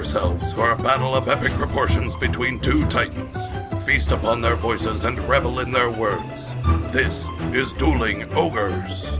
yourselves for a battle of epic proportions between two titans. Feast upon their voices and revel in their words. This is Dueling Ogres.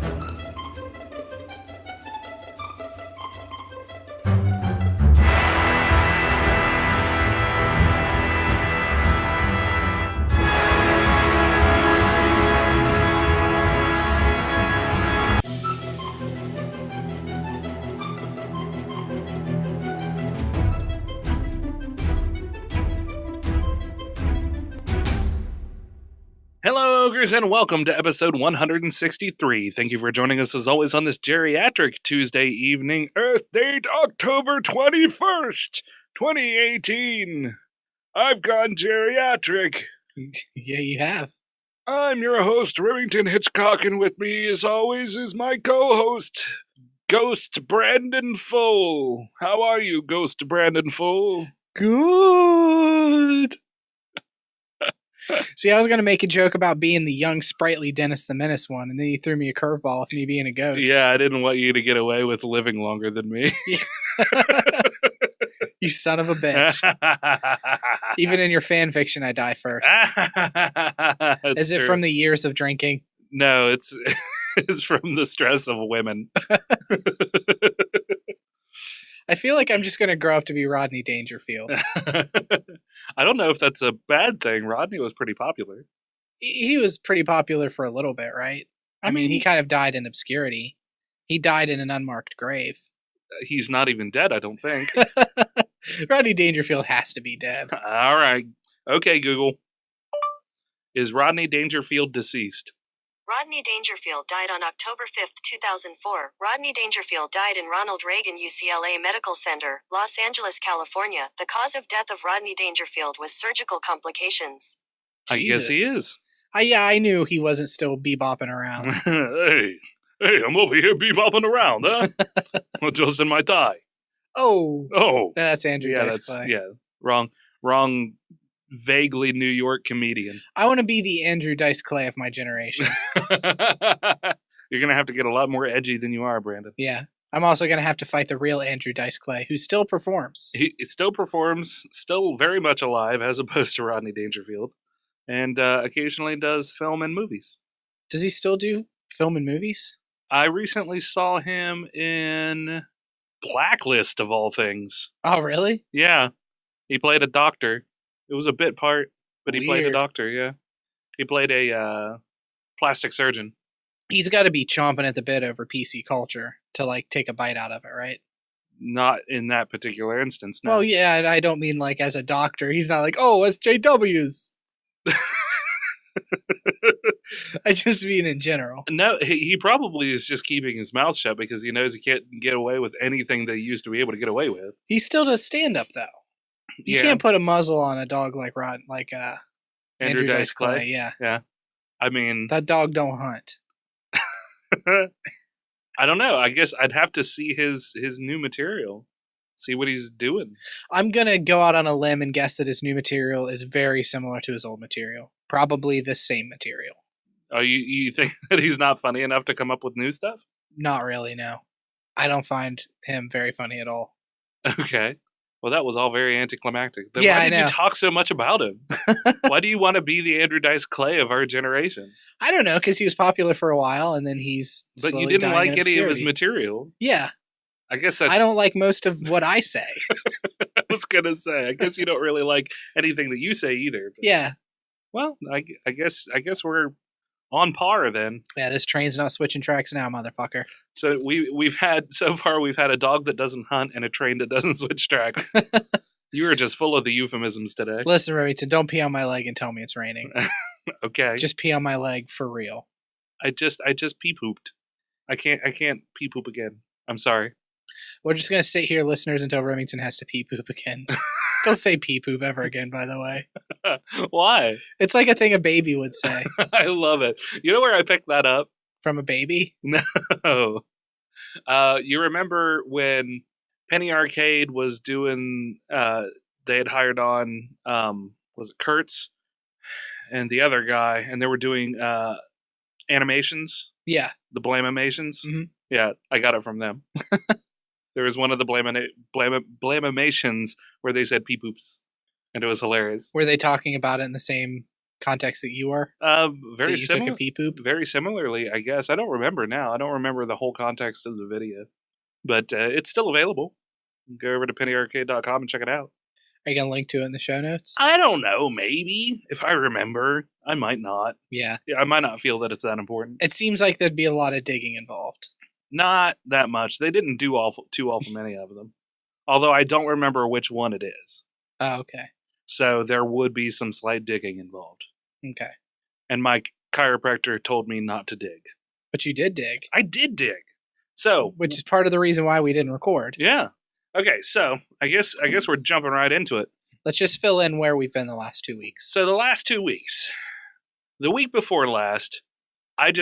Hello, Ogres, and welcome to episode 163. Thank you for joining us, as always, on this geriatric Tuesday evening. Earth date October 21st, 2018. I've gone geriatric. Yeah, you have. I'm your host, Remington Hitchcock, and with me, as always, is my co-host, Ghost Brandon Full. How are you, Ghost Brandon Full? Good. See, I was going to make a joke about being the young, sprightly Dennis the Menace one, and then you threw me a curveball with me being a ghost. Yeah, I didn't want you to get away with living longer than me. You son of a bitch. Even in your fan fiction, I die first. Is it from the years of drinking? No, it's from the stress of women. I feel like I'm just going to grow up to be Rodney Dangerfield. I don't know if that's a bad thing. Rodney was pretty popular. He was pretty popular for a little bit, right? I mean, he kind of died in obscurity. He died in an unmarked grave. He's not even dead, I don't think. Rodney Dangerfield has to be dead. All right. Okay, Google. Is Rodney Dangerfield deceased? Rodney Dangerfield died on October 5, 2004. Rodney Dangerfield died in Ronald Reagan UCLA Medical Center, Los Angeles, California. The cause of death of Rodney Dangerfield was surgical complications. I guess he is. I knew he wasn't still bebopping around. Hey, I'm over here bebopping around, huh? Just in my tie. Oh. That's Andrew Dice Clay. Yeah, wrong. Vaguely New York comedian. I want to be the Andrew Dice Clay of my generation. You're going to have to get a lot more edgy than you are, Brandon. Yeah. I'm also going to have to fight the real Andrew Dice Clay, who still performs. He still performs, still very much alive, as opposed to Rodney Dangerfield, and occasionally does film and movies. Does he still do film and movies? I recently saw him in Blacklist, of all things. Oh, really? Yeah. He played a doctor. It was a bit part, but he played a doctor, yeah. He played a plastic surgeon. He's got to be chomping at the bit over PC culture to, take a bite out of it, right? Not in that particular instance, no. Well, yeah, I don't mean, as a doctor. He's not SJWs. I just mean in general. No, he probably is just keeping his mouth shut because he knows he can't get away with anything that he used to be able to get away with. He still does stand-up, though. You can't put a muzzle on a dog like Andrew Dice Clay. Yeah. I mean, that dog don't hunt. I don't know. I guess I'd have to see his new material. See what he's doing. I'm going to go out on a limb and guess that his new material is very similar to his old material. Probably the same material. Oh, you think that he's not funny enough to come up with new stuff? Not really, no. I don't find him very funny at all. Okay. Well, that was all very anticlimactic. Then yeah, why did you talk so much about him? Why do you want to be the Andrew Dice Clay of our generation? I don't know, because he was popular for a while, and then he's But you didn't like any of his material. Yeah. I guess that's... I don't like most of what I say. I was going to say, I guess you don't really like anything that you say either. But... Yeah. Well, I guess we're on par then. Yeah, this train's not switching tracks now, motherfucker. So we've had a dog that doesn't hunt and a train that doesn't switch tracks. You are just full of the euphemisms today. Listen, Remington, don't pee on my leg and tell me it's raining. Okay. Just pee on my leg for real. I just pee pooped. I can't pee poop again. I'm sorry. We're just gonna sit here, listeners, until Remington has to pee poop again. Don't say pee poop ever again, by the way. Why? It's like a thing a baby would say. I love it. You know where I picked that up? From a baby? No. You remember when Penny Arcade was doing, they had hired on, was it Kurtz and the other guy, and they were doing animations? Yeah. The Blame-imations? Mm-hmm. Yeah, I got it from them. There was one of the blamimations where they said Peepoops, and it was hilarious. Were they talking about it in the same context that you were? Very similar. Took a Peepoop? Very similarly, I guess. I don't remember now. I don't remember the whole context of the video, but it's still available. Go over to pennyarcade.com and check it out. Are you gonna link to it in the show notes? I don't know. Maybe if I remember, I might not. Yeah, I might not feel that it's that important. it seems like there'd be a lot of digging involved. Not that much. They didn't do too awful many of them. Although I don't remember which one it is. Oh, okay. So there would be some slight digging involved. Okay. And my chiropractor told me not to dig. But you did dig. I did dig. So, which is part of the reason why we didn't record. Yeah. Okay, so I guess we're jumping right into it. Let's just fill in where we've been the last 2 weeks. So the last 2 weeks. The week before last, I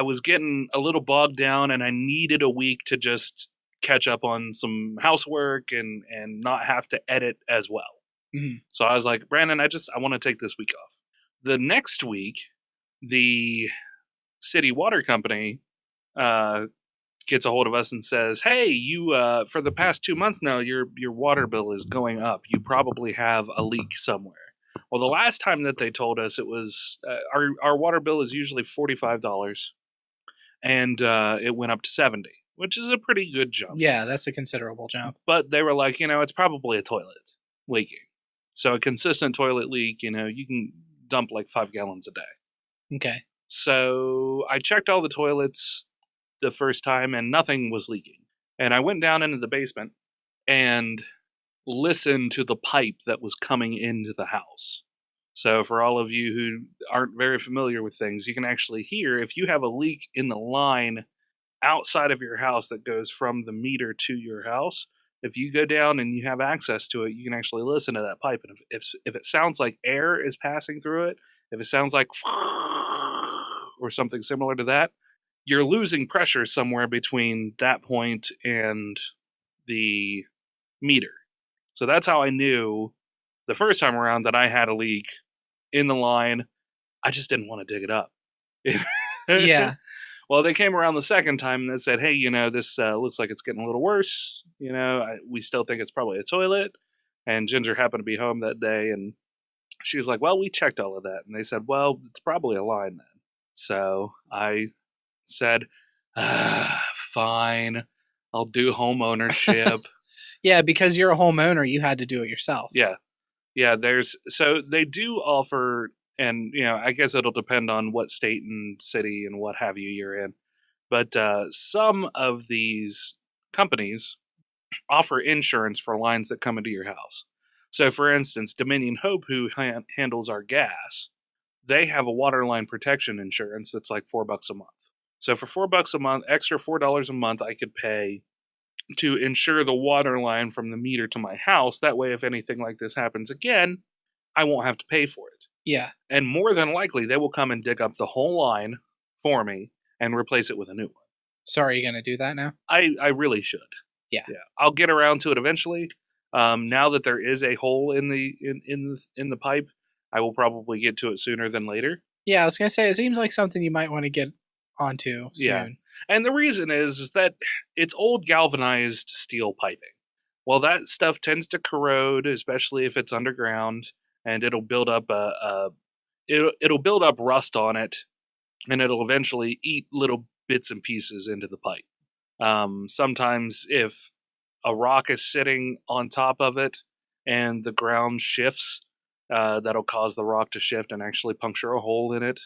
was getting a little bogged down and I needed a week to just catch up on some housework and not have to edit as well. Mm-hmm. So I was like, Brandon, I want to take this week off. The next week, the city water company gets a hold of us and says, hey, you for the past 2 months now, your water bill is going up. You probably have a leak somewhere. Well, the last time that they told us, it was our water bill is usually $45, and it went up to $70, which is a pretty good jump. Yeah, that's a considerable jump. But they were like, it's probably a toilet leaking. So a consistent toilet leak, you can dump like 5 gallons a day. Okay. So I checked all the toilets the first time, and nothing was leaking. And I went down into the basement and listened to the pipe that was coming into the house. So for all of you who aren't very familiar with things, you can actually hear if you have a leak in the line outside of your house that goes from the meter to your house. If you go down and you have access to it, you can actually listen to that pipe. And if it sounds like air is passing through it, if it sounds like or something similar to that, you're losing pressure somewhere between that point and the meter. So that's how I knew the first time around that I had a leak in the line. I just didn't want to dig it up. Yeah. Well, they came around the second time and they said, hey, this looks like it's getting a little worse. We still think it's probably a toilet. And Ginger happened to be home that day. And she was like, well, we checked all of that. And they said, well, it's probably a line then. So I said, fine, I'll do home ownership. Yeah, because you're a homeowner, you had to do it yourself. Yeah. So they do offer, and I guess it'll depend on what state and city and what have you you're in, but some of these companies offer insurance for lines that come into your house. So for instance, Dominion Hope, who handles our gas, they have a water line protection insurance that's like $4 a month. So for $4 a month, extra $4 a month, I could pay to insure the water line from the meter to my house. That way, if anything like this happens again, I won't have to pay for it. Yeah. And more than likely, they will come and dig up the whole line for me and replace it with a new one. So are you going to do that now? I really should. Yeah. I'll get around to it eventually. Now that there is a hole in the pipe, I will probably get to it sooner than later. Yeah, I was going to say, it seems like something you might want to get onto soon. Yeah. And the reason is that it's old galvanized steel piping. Well, that stuff tends to corrode, especially if it's underground, and it'll build up it'll build up rust on it, and it'll eventually eat little bits and pieces into the pipe. Sometimes if a rock is sitting on top of it and the ground shifts, that'll cause the rock to shift and actually puncture a hole in it.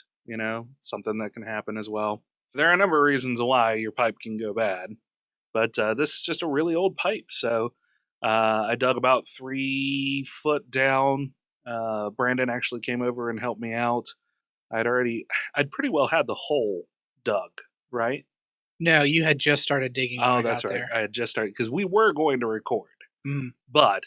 Something that can happen as well. There are a number of reasons why your pipe can go bad, but this is just a really old pipe. So I dug about 3 foot down. Brandon actually came over and helped me out. I'd pretty well had the hole dug, right? No, you had just started digging. Oh, that's right. I had just started because we were going to record, but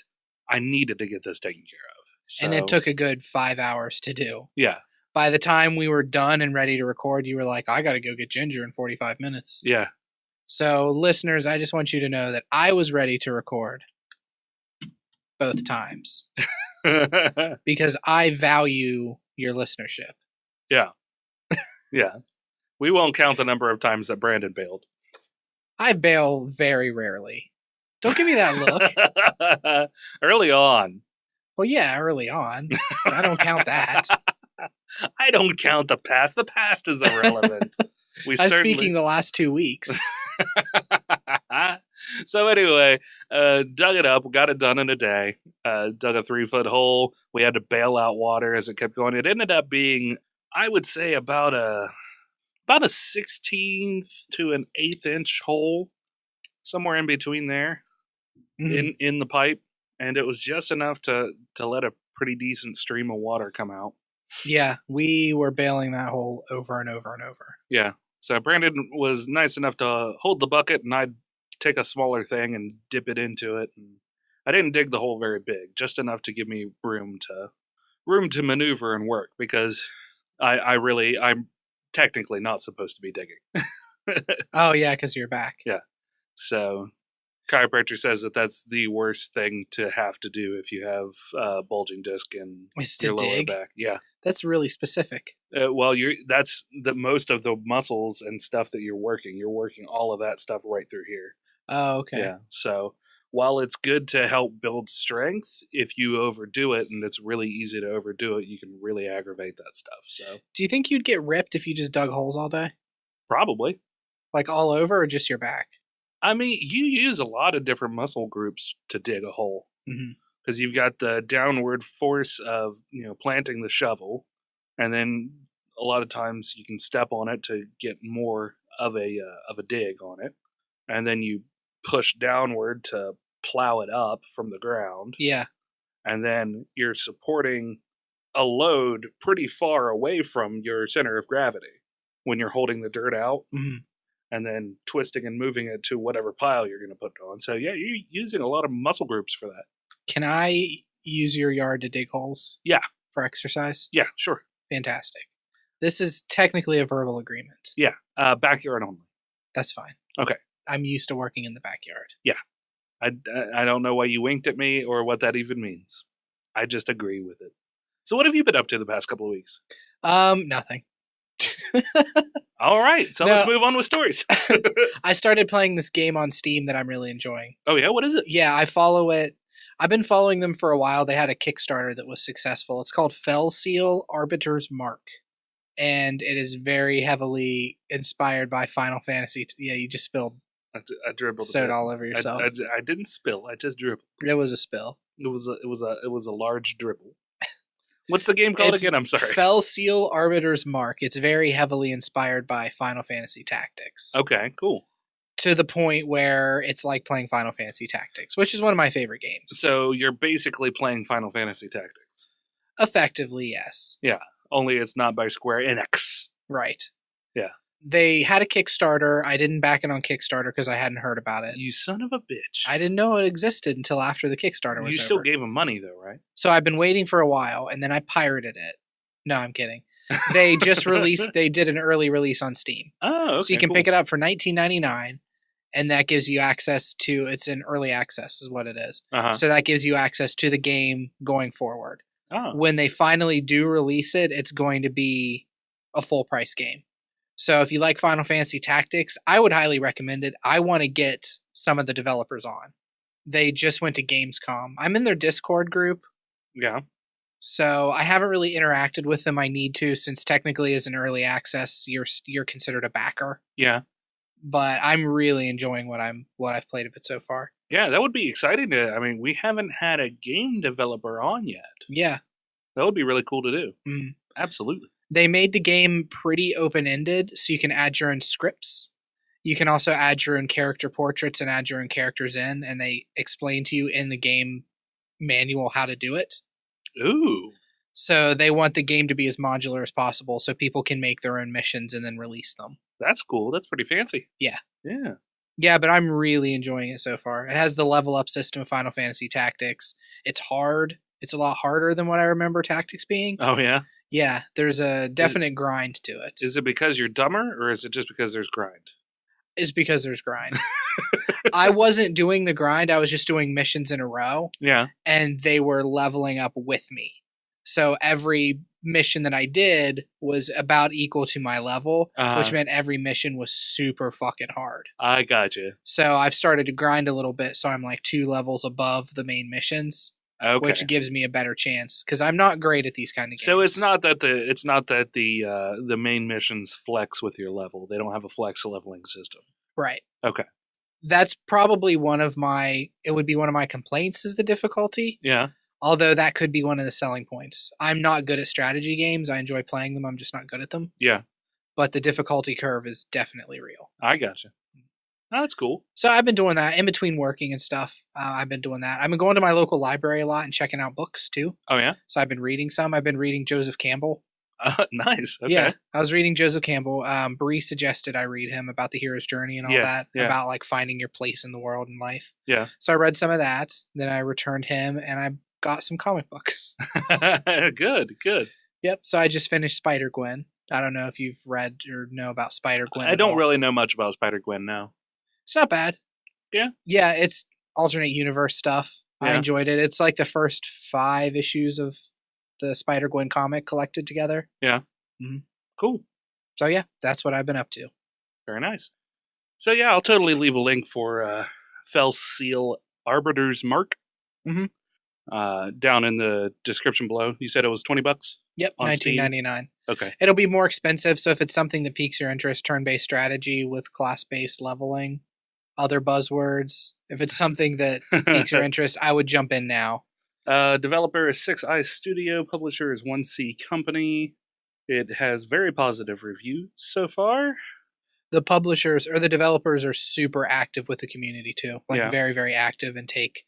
I needed to get this taken care of. So, and it took a good 5 hours to do. Yeah. By the time we were done and ready to record, you were like, I got to go get Ginger in 45 minutes. Yeah. So, listeners, I just want you to know that I was ready to record both times because I value your listenership. Yeah. Yeah. We won't count the number of times that Brandon bailed. I bail very rarely. Don't give me that look. Early on. Well, yeah, early on. I don't count that. I don't count the past. The past is irrelevant. I'm speaking the last 2 weeks. So anyway, dug it up, got it done in a day. Dug a 3-foot hole. We had to bail out water as it kept going. It ended up being, I would say, about a 16th to an 1/8 inch hole, somewhere in between there, in the pipe, and it was just enough to let a pretty decent stream of water come out. Yeah, we were bailing that hole over and over and over. Yeah. So Brandon was nice enough to hold the bucket, and I'd take a smaller thing and dip it into it. And I didn't dig the hole very big, just enough to give me room to maneuver and work, because I'm technically not supposed to be digging. Oh yeah, because you're back. Yeah. So chiropractor says that's the worst thing to have to do if you have bulging disc in your lower back. Yeah. That's really specific. Well, that's the most of the muscles and stuff that you're working. You're working all of that stuff right through here. Oh, okay. Yeah. So while it's good to help build strength, if you overdo it, and it's really easy to overdo it, you can really aggravate that stuff. So, do you think you'd get ripped if you just dug holes all day? Probably. Like all over, or just your back? I mean, you use a lot of different muscle groups to dig a hole. Because you've got the downward force of, planting the shovel, and then a lot of times you can step on it to get more of a dig on it, and then you push downward to plow it up from the ground. Yeah. And then you're supporting a load pretty far away from your center of gravity when you're holding the dirt out, and then twisting and moving it to whatever pile you're going to put it on. So yeah, you're using a lot of muscle groups for that. Can I use your yard to dig holes? Yeah. For exercise? Yeah, sure. Fantastic. This is technically a verbal agreement. Yeah, backyard only. That's fine. Okay. I'm used to working in the backyard. Yeah. I don't know why you winked at me or what that even means. I just agree with it. So what have you been up to the past couple of weeks? Nothing. All right, so let's move on with stories. I started playing this game on Steam that I'm really enjoying. Oh yeah, what is it? Yeah, I follow it. I've been following them for a while. They had a Kickstarter that was successful. It's called Fell Seal Arbiter's Mark. And it is very heavily inspired by Final Fantasy. Yeah, you just spilled I dribbled soda all over yourself. I didn't spill. I just dribbled. It was a spill. It was a large dribble. What's the game called again? I'm sorry. Fell Seal Arbiter's Mark. It's very heavily inspired by Final Fantasy Tactics. Okay, cool. To the point where it's like playing Final Fantasy Tactics, which is one of my favorite games. So you're basically playing Final Fantasy Tactics. Effectively, yes. Yeah, only it's not by Square Enix. Right. Yeah. They had a Kickstarter. I didn't back it on Kickstarter because I hadn't heard about it. You son of a bitch. I didn't know it existed until after the Kickstarter was over. You still gave them money, though, right? So I've been waiting for a while, and then I pirated it. No, I'm kidding. They just released, they did an early release on Steam. Oh, okay. So you can pick it up for $19.99, and that gives you access to, it's in early access is what it is. So that gives you access to the game going forward. When they finally do release it, it's going to be a full price game. So if you like Final Fantasy Tactics, I would highly recommend it. I want to get some of the developers on. They just went to Gamescom. I'm in their Discord group. Yeah. So I haven't really interacted with them. I need to, since technically as an early access, you're considered a backer. Yeah. But I'm really enjoying what I've played of it so far. Yeah, that would be exciting we haven't had a game developer on yet. Yeah. That would be really cool to do. Mm. Absolutely. They made the game pretty open-ended, so you can add your own scripts. You can also add your own character portraits and add your own characters in, and they explain to you in the game manual how to do it. Ooh. So they want the game to be as modular as possible so people can make their own missions and then release them. That's cool. That's pretty fancy. Yeah. Yeah. Yeah, but I'm really enjoying it so far. It has the level up system of Final Fantasy Tactics. It's hard. It's a lot harder than what I remember Tactics being. Oh, yeah? Yeah, there's a definite grind to it. Is it because you're dumber, or is it just because there's grind? It's because there's grind. I wasn't doing the grind. I was just doing missions in a row. Yeah. And they were leveling up with me. So every mission that I did was about equal to my level, which meant every mission was super fucking hard. I gotcha. So I've started to grind a little bit, so I'm like 2 levels above the main missions, which gives me a better chance because I'm not great at these kind of games. So it's not that the main missions flex with your level. They don't have a flex leveling system. Right. Okay. That's probably one of my complaints is the difficulty. Yeah. Although that could be one of the selling points. I'm not good at strategy games. I enjoy playing them. I'm just not good at them. Yeah. But the difficulty curve is definitely real. I gotcha. Oh, that's cool. So I've been doing that in between working and stuff. I've been doing that. I've been going to my local library a lot and checking out books too. Oh, yeah? So I've been reading some. I've been reading Joseph Campbell. Nice. Okay. Yeah, I was reading Joseph Campbell. Bree suggested I read him about the hero's journey and all that, about like finding your place in the world and life. Yeah. So I read some of that. Then I returned him and I got some comic books. Good. Yep. So I just finished Spider-Gwen. I don't know if you've read or know about Spider-Gwen. I don't really know much about Spider-Gwen now. It's not bad. Yeah. Yeah, it's alternate universe stuff. Yeah. I enjoyed it. It's like the first 5 issues of the Spider-Gwen comic collected together. Yeah. Mm-hmm. Cool. So yeah, that's what I've been up to. Very nice. So yeah, I'll totally leave a link for Fell Seal Arbiter's Mark. Mm-hmm. Down in the description below. You said it was $20? Yep, $19.99. Okay. It'll be more expensive, so if it's something that piques your interest, turn-based strategy with class-based leveling, other buzzwords, if it's something that piques your interest, I would jump in now. Developer is 6i Studio. Publisher is 1C Company. It has very positive reviews so far. The publishers or the developers are super active with the community too. Very, very active and take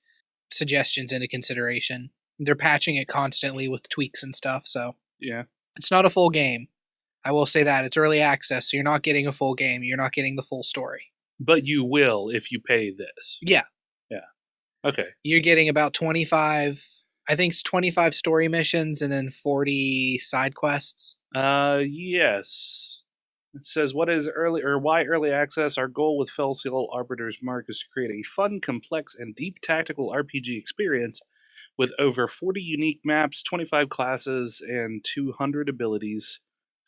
suggestions into consideration. They're patching it constantly with tweaks and stuff, so yeah. It's not a full game. I will say that. It's early access, so you're not getting a full game. You're not getting the full story. But you will if you pay this. Yeah. Yeah. Okay. You're getting about 25, I think it's 25 story missions and then 40 side quests. Yes. It says, why early access? Our goal with Fell Seal Arbiter's Mark is to create a fun, complex, and deep tactical RPG experience with over 40 unique maps, 25 classes, and 200 abilities.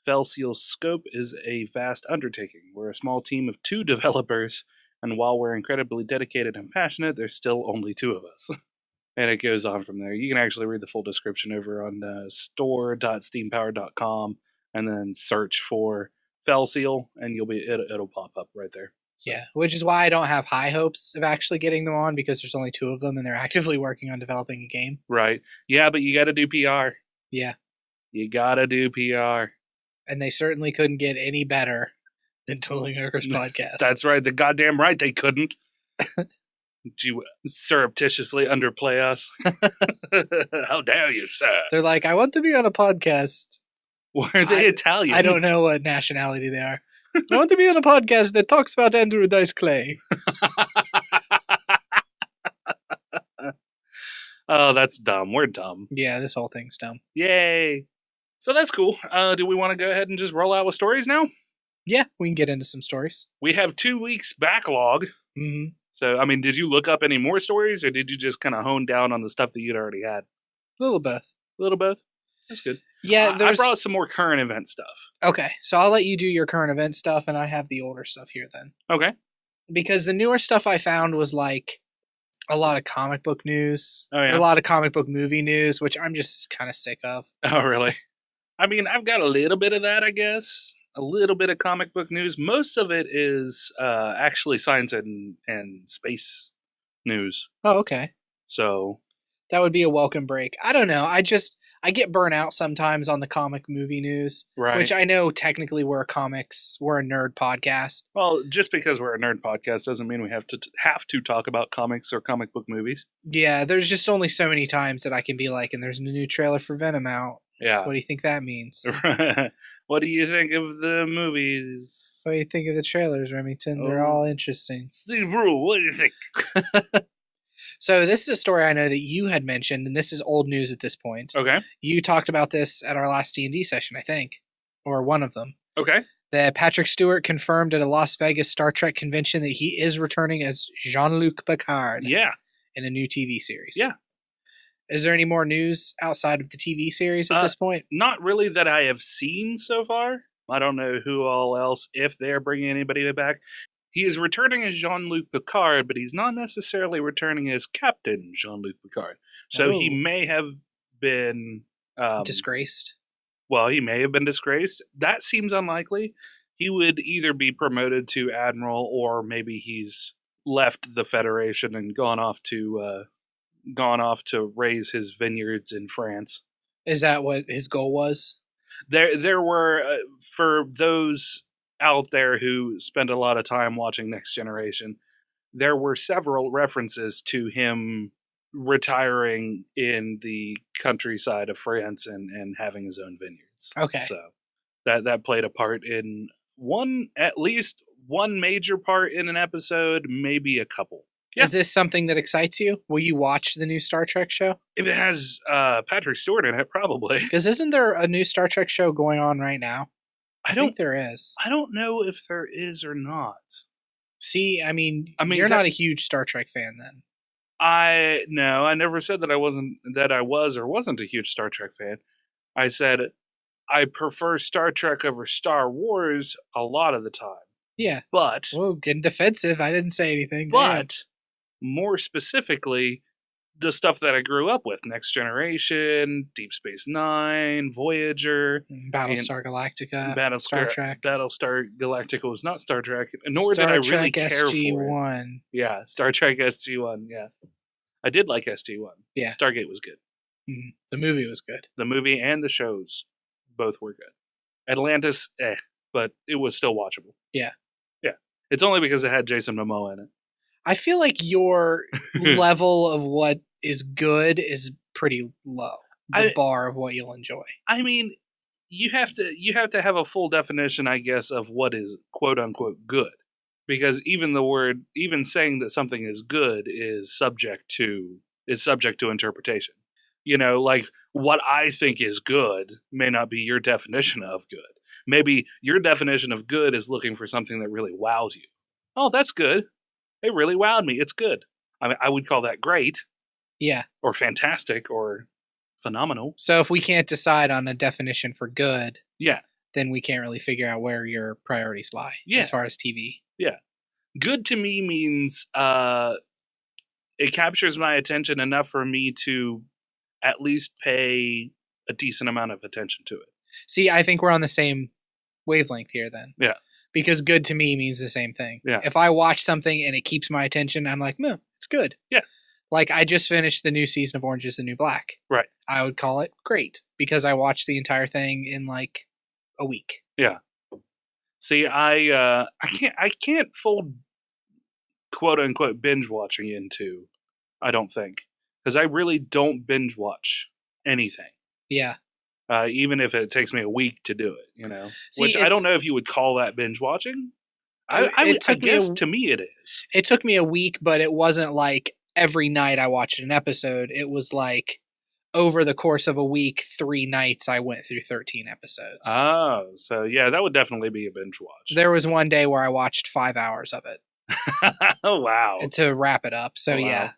Fell Seal's scope is a vast undertaking. We're a small team of 2 developers, and while we're incredibly dedicated and passionate, there's still only 2 of us. And it goes on from there. You can actually read the full description over on store.steampower.com and then search for Fell Seal, and it'll pop up right there. So. Yeah, which is why I don't have high hopes of actually getting them on, because there's only 2 of them, and they're actively working on developing a game. Right. Yeah, but you got to do PR. Yeah. You got to do PR. And they certainly couldn't get any better than Dueling Ogres podcast. That's right. The goddamn right they couldn't. Did you surreptitiously underplay us? How dare you, sir? They're like, I want to be on a podcast. Why are they Italian? I don't know what nationality they are. I want to be on a podcast that talks about Andrew Dice Clay. Oh, that's dumb. We're dumb. Yeah, this whole thing's dumb. Yay. So that's cool. Do we want to go ahead and just roll out with stories now? Yeah, we can get into some stories. We have 2 weeks backlog. Mm-hmm. So, I mean, did you look up any more stories, or did you just kind of hone down on the stuff that you'd already had? A little both. A little both? That's good. Yeah, I brought some more current event stuff. Okay, so I'll let you do your current event stuff, and I have the older stuff here then. Okay. Because the newer stuff I found was like a lot of comic book news. Oh, yeah? A lot of comic book movie news, which I'm just kind of sick of. Oh, really? I mean, I've got a little bit of that, I guess. A little bit of comic book news. Most of it is actually science and space news. Oh, okay. So that would be a welcome break. I don't know. I get burnt out sometimes on the comic movie news, right? Which I know technically we're a nerd podcast. Well, just because we're a nerd podcast doesn't mean we have to talk about comics or comic book movies. Yeah, there's just only so many times that I can be like, and there's a new trailer for Venom out. Yeah. What do you think that means? What do you think of the movies? What do you think of the trailers, Remington? They're all interesting. Steve Rule, what do you think? So this is a story I know that you had mentioned, and this is old news at this point. Okay. You talked about this at our last D&D session, I think, or one of them. Okay. That Patrick Stewart confirmed at a Las Vegas Star Trek convention that he is returning as Jean-Luc Picard. Yeah. In a new TV series. Yeah. Is there any more news outside of the TV series at this point? Not really that I have seen so far. I don't know who all else, if they're bringing anybody back. He is returning as Jean-luc Picard, but he's not necessarily returning as Captain Jean-luc Picard. So he may have been... disgraced? Well, he may have been disgraced. That seems unlikely. He would either be promoted to Admiral, or maybe he's left the Federation and gone off to raise his vineyards in France. Is that what his goal was? There were, for those out there who spend a lot of time watching Next Generation, there were several references to him retiring in the countryside of France and having his own vineyards. Okay. So that played a part in at least one major part in an episode, maybe a couple. Yeah. Is this something that excites you? Will you watch the new Star Trek show? If it has Patrick Stewart in it, probably. Because isn't there a new Star Trek show going on right now? I think there is. I don't know if there is or not. See, I mean you're not a huge Star Trek fan then. I never said that I was or wasn't a huge Star Trek fan. I said I prefer Star Trek over Star Wars a lot of the time. Yeah. But... Whoa, getting defensive. I didn't say anything. But... more specifically, the stuff that I grew up with. Next Generation, Deep Space Nine, Voyager. Battlestar Galactica. Star Trek. Battlestar Galactica was not Star Trek, nor did I really care for it. SG-1. Yeah, Star Trek SG-1, yeah. I did like SG-1. Yeah. Stargate was good. Mm-hmm. The movie was good. The movie and the shows both were good. Atlantis, but it was still watchable. Yeah. Yeah. It's only because it had Jason Momoa in it. I feel like your level of what is good is pretty low. The bar of what you'll enjoy. I mean, you have to have a full definition, I guess, of what is quote unquote good. Because even saying that something is good is subject to interpretation. You know, like what I think is good may not be your definition of good. Maybe your definition of good is looking for something that really wows you. Oh, that's good. It really wowed me. It's good. I mean, I would call that great. Yeah. Or fantastic or phenomenal. So if we can't decide on a definition for good, yeah, then we can't really figure out where your priorities lie as far as TV. Yeah. Good to me means it captures my attention enough for me to at least pay a decent amount of attention to it. See, I think we're on the same wavelength here then. Yeah. Because good to me means the same thing. Yeah. If I watch something and it keeps my attention, I'm like, no, it's good. Yeah. Like, I just finished the new season of Orange is the New Black. Right. I would call it great because I watched the entire thing in like a week. Yeah. See, I can't fold quote unquote binge watching into, I don't think, because I really don't binge watch anything. Yeah. Even if it takes me a week to do it, you know. See, which I don't know if you would call that binge watching. I guess to me it is. It took me a week, but it wasn't like every night I watched an episode. It was like over the course of a week, 3 nights I went through 13 episodes. Oh, so yeah, that would definitely be a binge watch. There was one day where I watched 5 hours of it. Oh, wow. To wrap it up. So, wow. Yeah.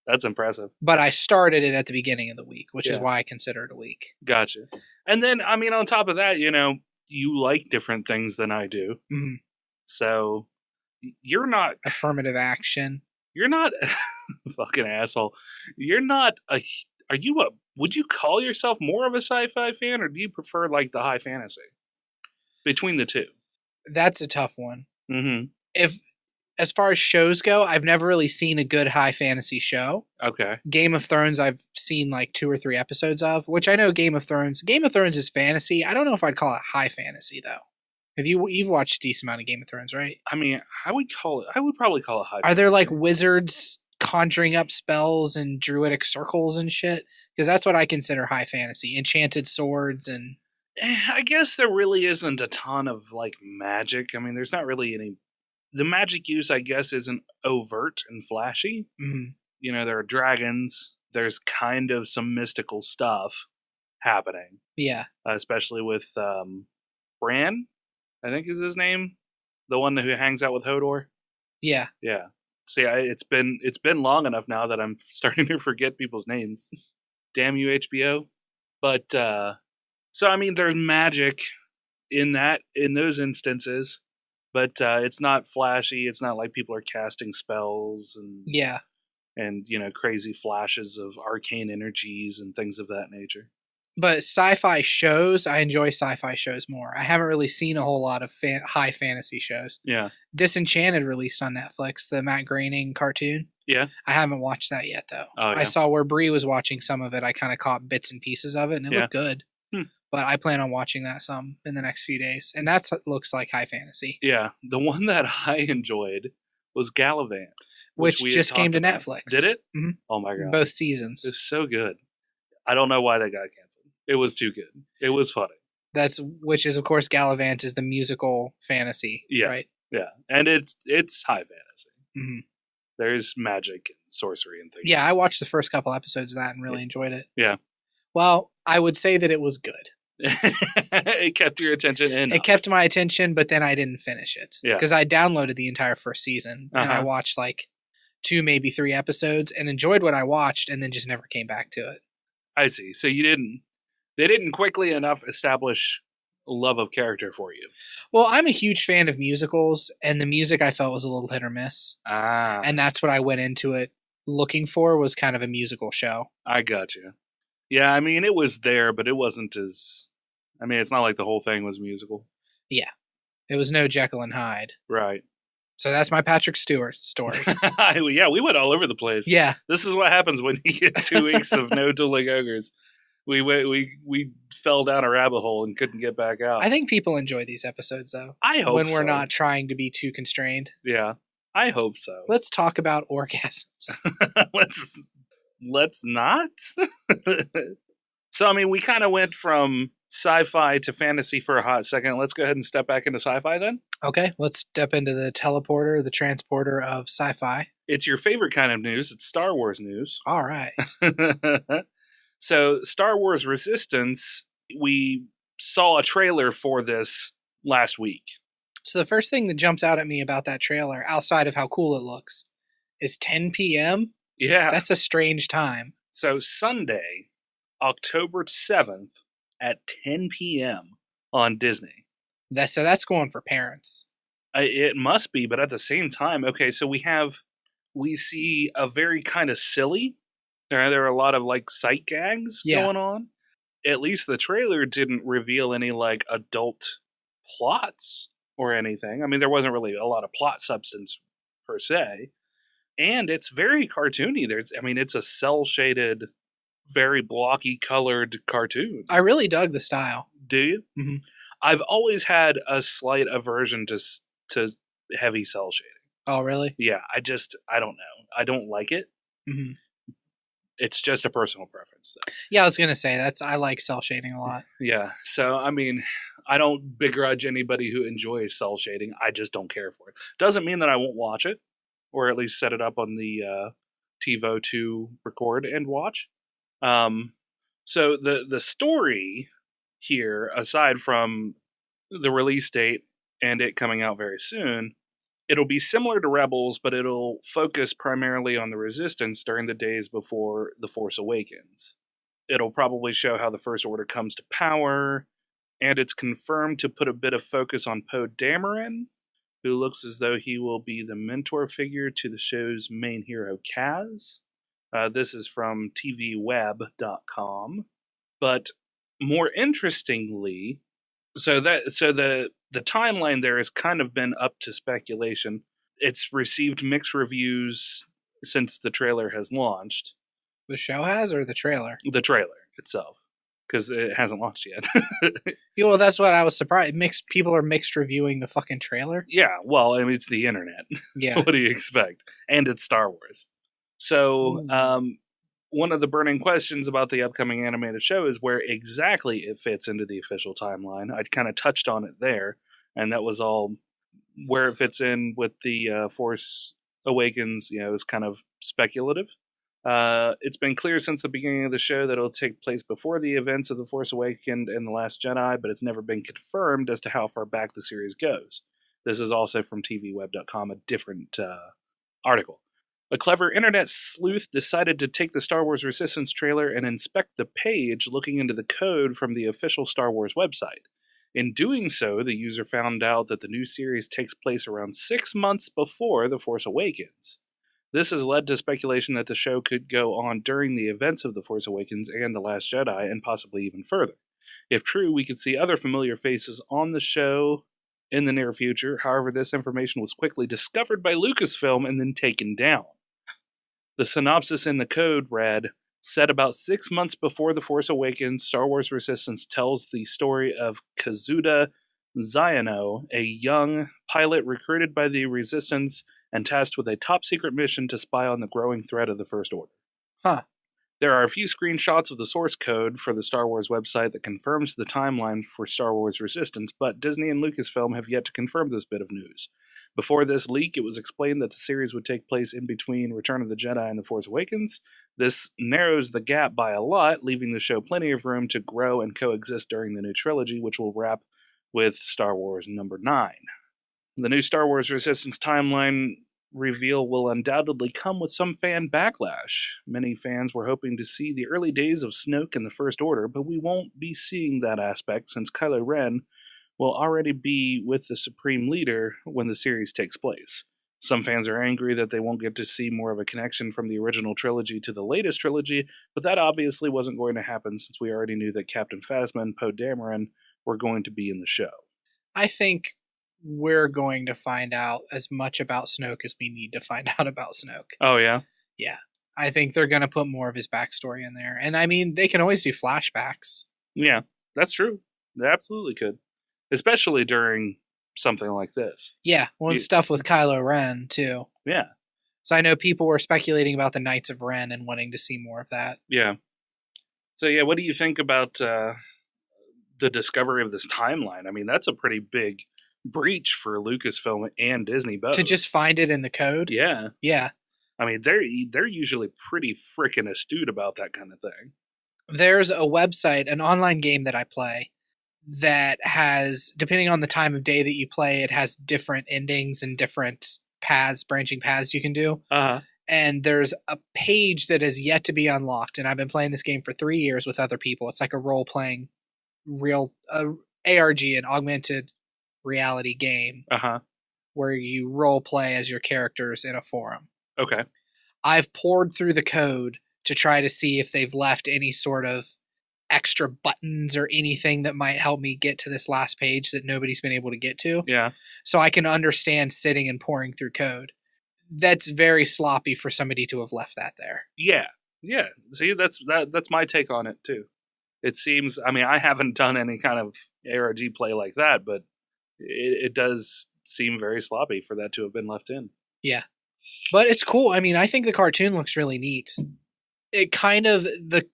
That's impressive. But I started it at the beginning of the week, which is why I consider it a week. Gotcha. And then, I mean, on top of that, you know, you like different things than I do. Mm-hmm. So, you're not... Affirmative action. You're not... fucking asshole. You're not a... Would you call yourself more of a sci-fi fan, or do you prefer, like, the high fantasy? Between the two. That's a tough one. Mm-hmm. As far as shows go, I've never really seen a good high fantasy show. Okay. Game of Thrones, I've seen like 2 or 3 episodes of, which I know Game of Thrones is fantasy. I don't know if I'd call it high fantasy though. You've watched a decent amount of Game of Thrones, right? I mean, I would probably call it high fantasy. Are there like wizards conjuring up spells and druidic circles and shit? Because that's what I consider high fantasy. Enchanted swords and... I guess there really isn't a ton of like magic. I mean, there's not really any... The magic use, I guess, isn't overt and flashy. Mm-hmm. You know, there are dragons. There's kind of some mystical stuff happening. Yeah. Especially with Bran, I think is his name. The one who hangs out with Hodor. Yeah. Yeah. See, it's been long enough now that I'm starting to forget people's names. Damn you, HBO. But, so, I mean, there's magic in those instances, but it's not flashy. It's not like people are casting spells and crazy flashes of arcane energies and things of that nature. But sci-fi shows, I enjoy sci-fi shows more. I haven't really seen a whole lot of high fantasy shows. Yeah. Disenchanted released on Netflix, the Matt Groening cartoon. Yeah. I haven't watched that yet, though. Oh, yeah. I saw where Bree was watching some of it. I kind of caught bits and pieces of it, and it looked good. But I plan on watching that some in the next few days. And that looks like high fantasy. Yeah. The one that I enjoyed was Gallivant. Which just came to Netflix. Did it? Mm-hmm. Oh, my God. Both seasons. It's so good. I don't know why that got canceled. It was too good. It was funny. Which is, of course, Gallivant is the musical fantasy, right? Yeah. And it's high fantasy. Mm-hmm. There's magic and sorcery and things. Yeah, I watched the first couple episodes of that and really enjoyed it. Yeah. Well, I would say that it was good. It kept your attention in. It kept my attention, but then I didn't finish it. Yeah. Because I downloaded the entire first season, and I watched like 2, maybe 3 episodes and enjoyed what I watched and then just never came back to it. I see. So they didn't quickly enough establish love of character for you. Well, I'm a huge fan of musicals, and the music I felt was a little hit or miss. And that's what I went into it looking for, was kind of a musical show. I got you. Yeah, I mean, it was there, but it wasn't as... I mean, it's not like the whole thing was musical. Yeah. It was no Jekyll and Hyde. Right. So that's my Patrick Stewart story. Yeah, we went all over the place. Yeah. This is what happens when you get 2 weeks of no Dueling Ogres. We fell down a rabbit hole and couldn't get back out. I think people enjoy these episodes, though. I hope when we're not trying to be too constrained. Yeah, I hope so. Let's talk about orgasms. Let's not. So, I mean, we kind of went from sci-fi to fantasy for a hot second. Let's go ahead and step back into sci-fi then. Okay, let's step into the teleporter, the transporter of sci-fi. It's your favorite kind of news. It's Star Wars news. All right. So, Star Wars Resistance, we saw a trailer for this last week. So the first thing that jumps out at me about that trailer, outside of how cool it looks, is 10 p.m. Yeah. That's a strange time. So Sunday, October 7th at 10 p.m. on Disney. So that's going for parents. It must be, but at the same time, okay, so we see a very kind of silly... There are a lot of like sight gags going on. At least the trailer didn't reveal any like adult plots or anything. I mean, there wasn't really a lot of plot substance per se. And it's very cartoony. It's a cell shaded, very blocky colored cartoon. I really dug the style. Do you? Mm-hmm. I've always had a slight aversion to heavy cell shading. Oh, really? Yeah. I don't know. I don't like it. Mm-hmm. It's just a personal preference, though. Yeah, I was going to say, I like cell shading a lot. Yeah, so, I mean, I don't begrudge anybody who enjoys cell shading. I just don't care for it. Doesn't mean that I won't watch it, or at least set it up on the TiVo to record and watch. So the story here, aside from the release date and it coming out very soon, it'll be similar to Rebels, but it'll focus primarily on the Resistance during the days before The Force Awakens. It'll probably show how the First Order comes to power, and it's confirmed to put a bit of focus on Poe Dameron, who looks as though he will be the mentor figure to the show's main hero, Kaz. This is from tvweb.com. But more interestingly, the timeline there has kind of been up to speculation. It's received mixed reviews since the trailer has launched. The show has, or the trailer? The trailer itself, because it hasn't launched yet. Yeah, well, that's what I was surprised. People are mixed reviewing the fucking trailer? Yeah, well, I mean, it's the internet. Yeah. What do you expect? And it's Star Wars. So, one of the burning questions about the upcoming animated show is where exactly it fits into the official timeline. I kind of touched on it there, and that was all where it fits in with the Force Awakens, is kind of speculative. It's been clear since the beginning of the show that it'll take place before the events of The Force Awakens and The Last Jedi, but it's never been confirmed as to how far back the series goes. This is also from tvweb.com, a different article. A clever internet sleuth decided to take the Star Wars Resistance trailer and inspect the page looking into the code from the official Star Wars website. In doing so, the user found out that the new series takes place around 6 months before The Force Awakens. This has led to speculation that the show could go on during the events of The Force Awakens and The Last Jedi, and possibly even further. If true, we could see other familiar faces on the show in the near future. However, this information was quickly discovered by Lucasfilm and then taken down. The synopsis in the code read, set about 6 months before The Force Awakens, Star Wars Resistance tells the story of Kazuda Zayano, a young pilot recruited by the Resistance and tasked with a top-secret mission to spy on the growing threat of the First Order. Huh. There are a few screenshots of the source code for the Star Wars website that confirms the timeline for Star Wars Resistance, but Disney and Lucasfilm have yet to confirm this bit of news. Before this leak, it was explained that the series would take place in between Return of the Jedi and The Force Awakens. This narrows the gap by a lot, leaving the show plenty of room to grow and coexist during the new trilogy, which will wrap with Star Wars number 9. The new Star Wars Resistance timeline reveal will undoubtedly come with some fan backlash. Many fans were hoping to see the early days of Snoke and the First Order, but we won't be seeing that aspect since Kylo Ren will already be with the Supreme Leader when the series takes place. Some fans are angry that they won't get to see more of a connection from the original trilogy to the latest trilogy, but that obviously wasn't going to happen since we already knew that Captain Phasma and Poe Dameron were going to be in the show. I think we're going to find out as much about Snoke as we need to find out about Snoke. Oh, yeah? Yeah. I think they're going to put more of his backstory in there. And I mean, they can always do flashbacks. Yeah, that's true. They absolutely could. Especially during something like this. Yeah, well, stuff with Kylo Ren, too. Yeah. So I know people were speculating about the Knights of Ren and wanting to see more of that. Yeah. So, yeah, what do you think about the discovery of this timeline? I mean, that's a pretty big breach for Lucasfilm and Disney both. To just find it in the code? Yeah. Yeah. I mean, they're usually pretty freaking astute about that kind of thing. There's a website, an online game that I play, that has, depending on the time of day that you play, it has different endings and different paths, branching paths you can do. Uh-huh. And there's a page that is yet to be unlocked, and I've been playing this game for 3 years with other people. It's like a role-playing, real ARG, an augmented reality game, where you role-play as your characters in a forum. Okay. I've poured through the code to try to see if they've left any sort of extra buttons or anything that might help me get to this last page that nobody's been able to get to. Yeah. So I can understand sitting and pouring through code. That's very sloppy for somebody to have left that there. Yeah. Yeah. See, that's my take on it too. It seems, I mean, I haven't done any kind of ARG play like that, but it does seem very sloppy for that to have been left in. Yeah. But it's cool. I mean, I think the cartoon looks really neat. It kind of, the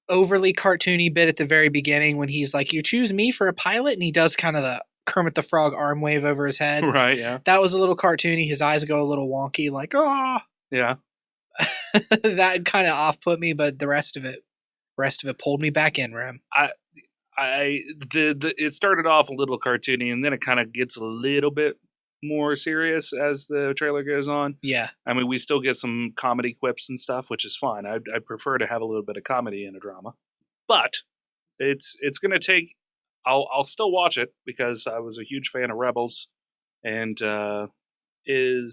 overly cartoony bit at the very beginning when he's like, you choose me for a pilot, and he does kind of the Kermit the Frog arm wave over his head. Right, yeah. That was a little cartoony. His eyes go a little wonky, like, oh. Yeah. That kind of off-put me, but the rest of it pulled me back in, Rem. It started off a little cartoony, and then it kind of gets a little bit more serious as the trailer goes on. Yeah. I mean, we still get some comedy quips and stuff, which is fine. I'd prefer to have a little bit of comedy in a drama. But it's going to take... I'll still watch it because I was a huge fan of Rebels, and it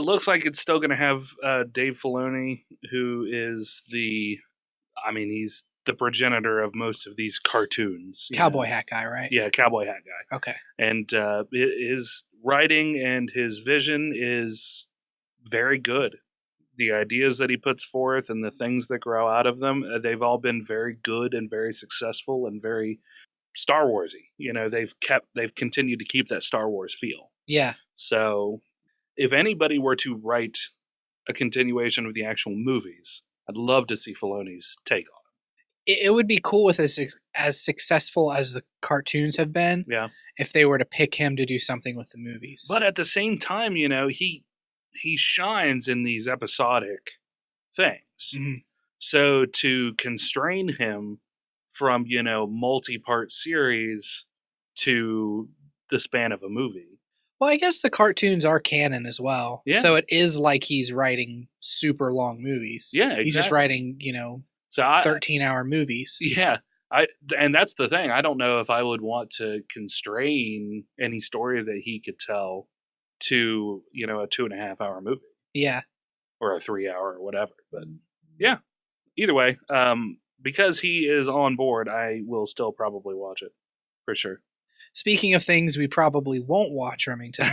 looks like it's still going to have Dave Filoni, who is he's the progenitor of most of these cartoons. Cowboy hat guy, right? Yeah, cowboy hat guy. Okay. And his writing and his vision is very good. The ideas that he puts forth and the things that grow out of them, they've all been very good and very successful and very Star Warsy. You know, they've continued to keep that Star Wars feel. Yeah. So if anybody were to write a continuation of the actual movies, I'd love to see Filoni's take on it. It would be cool with as successful as the cartoons have been. Yeah. If they were to pick him to do something with the movies. But at the same time, you know, he shines in these episodic things. Mm-hmm. So to constrain him from, multi-part series to the span of a movie. Well, I guess the cartoons are canon as well. Yeah. So it is like he's writing super long movies. Yeah, exactly. He's just writing, 13-hour movies. Yeah. And that's the thing. I don't know if I would want to constrain any story that he could tell to, a 2.5-hour movie. Yeah. Or a 3-hour or whatever. But yeah. Either way, because he is on board, I will still probably watch it. For sure. Speaking of things we probably won't watch, Remington,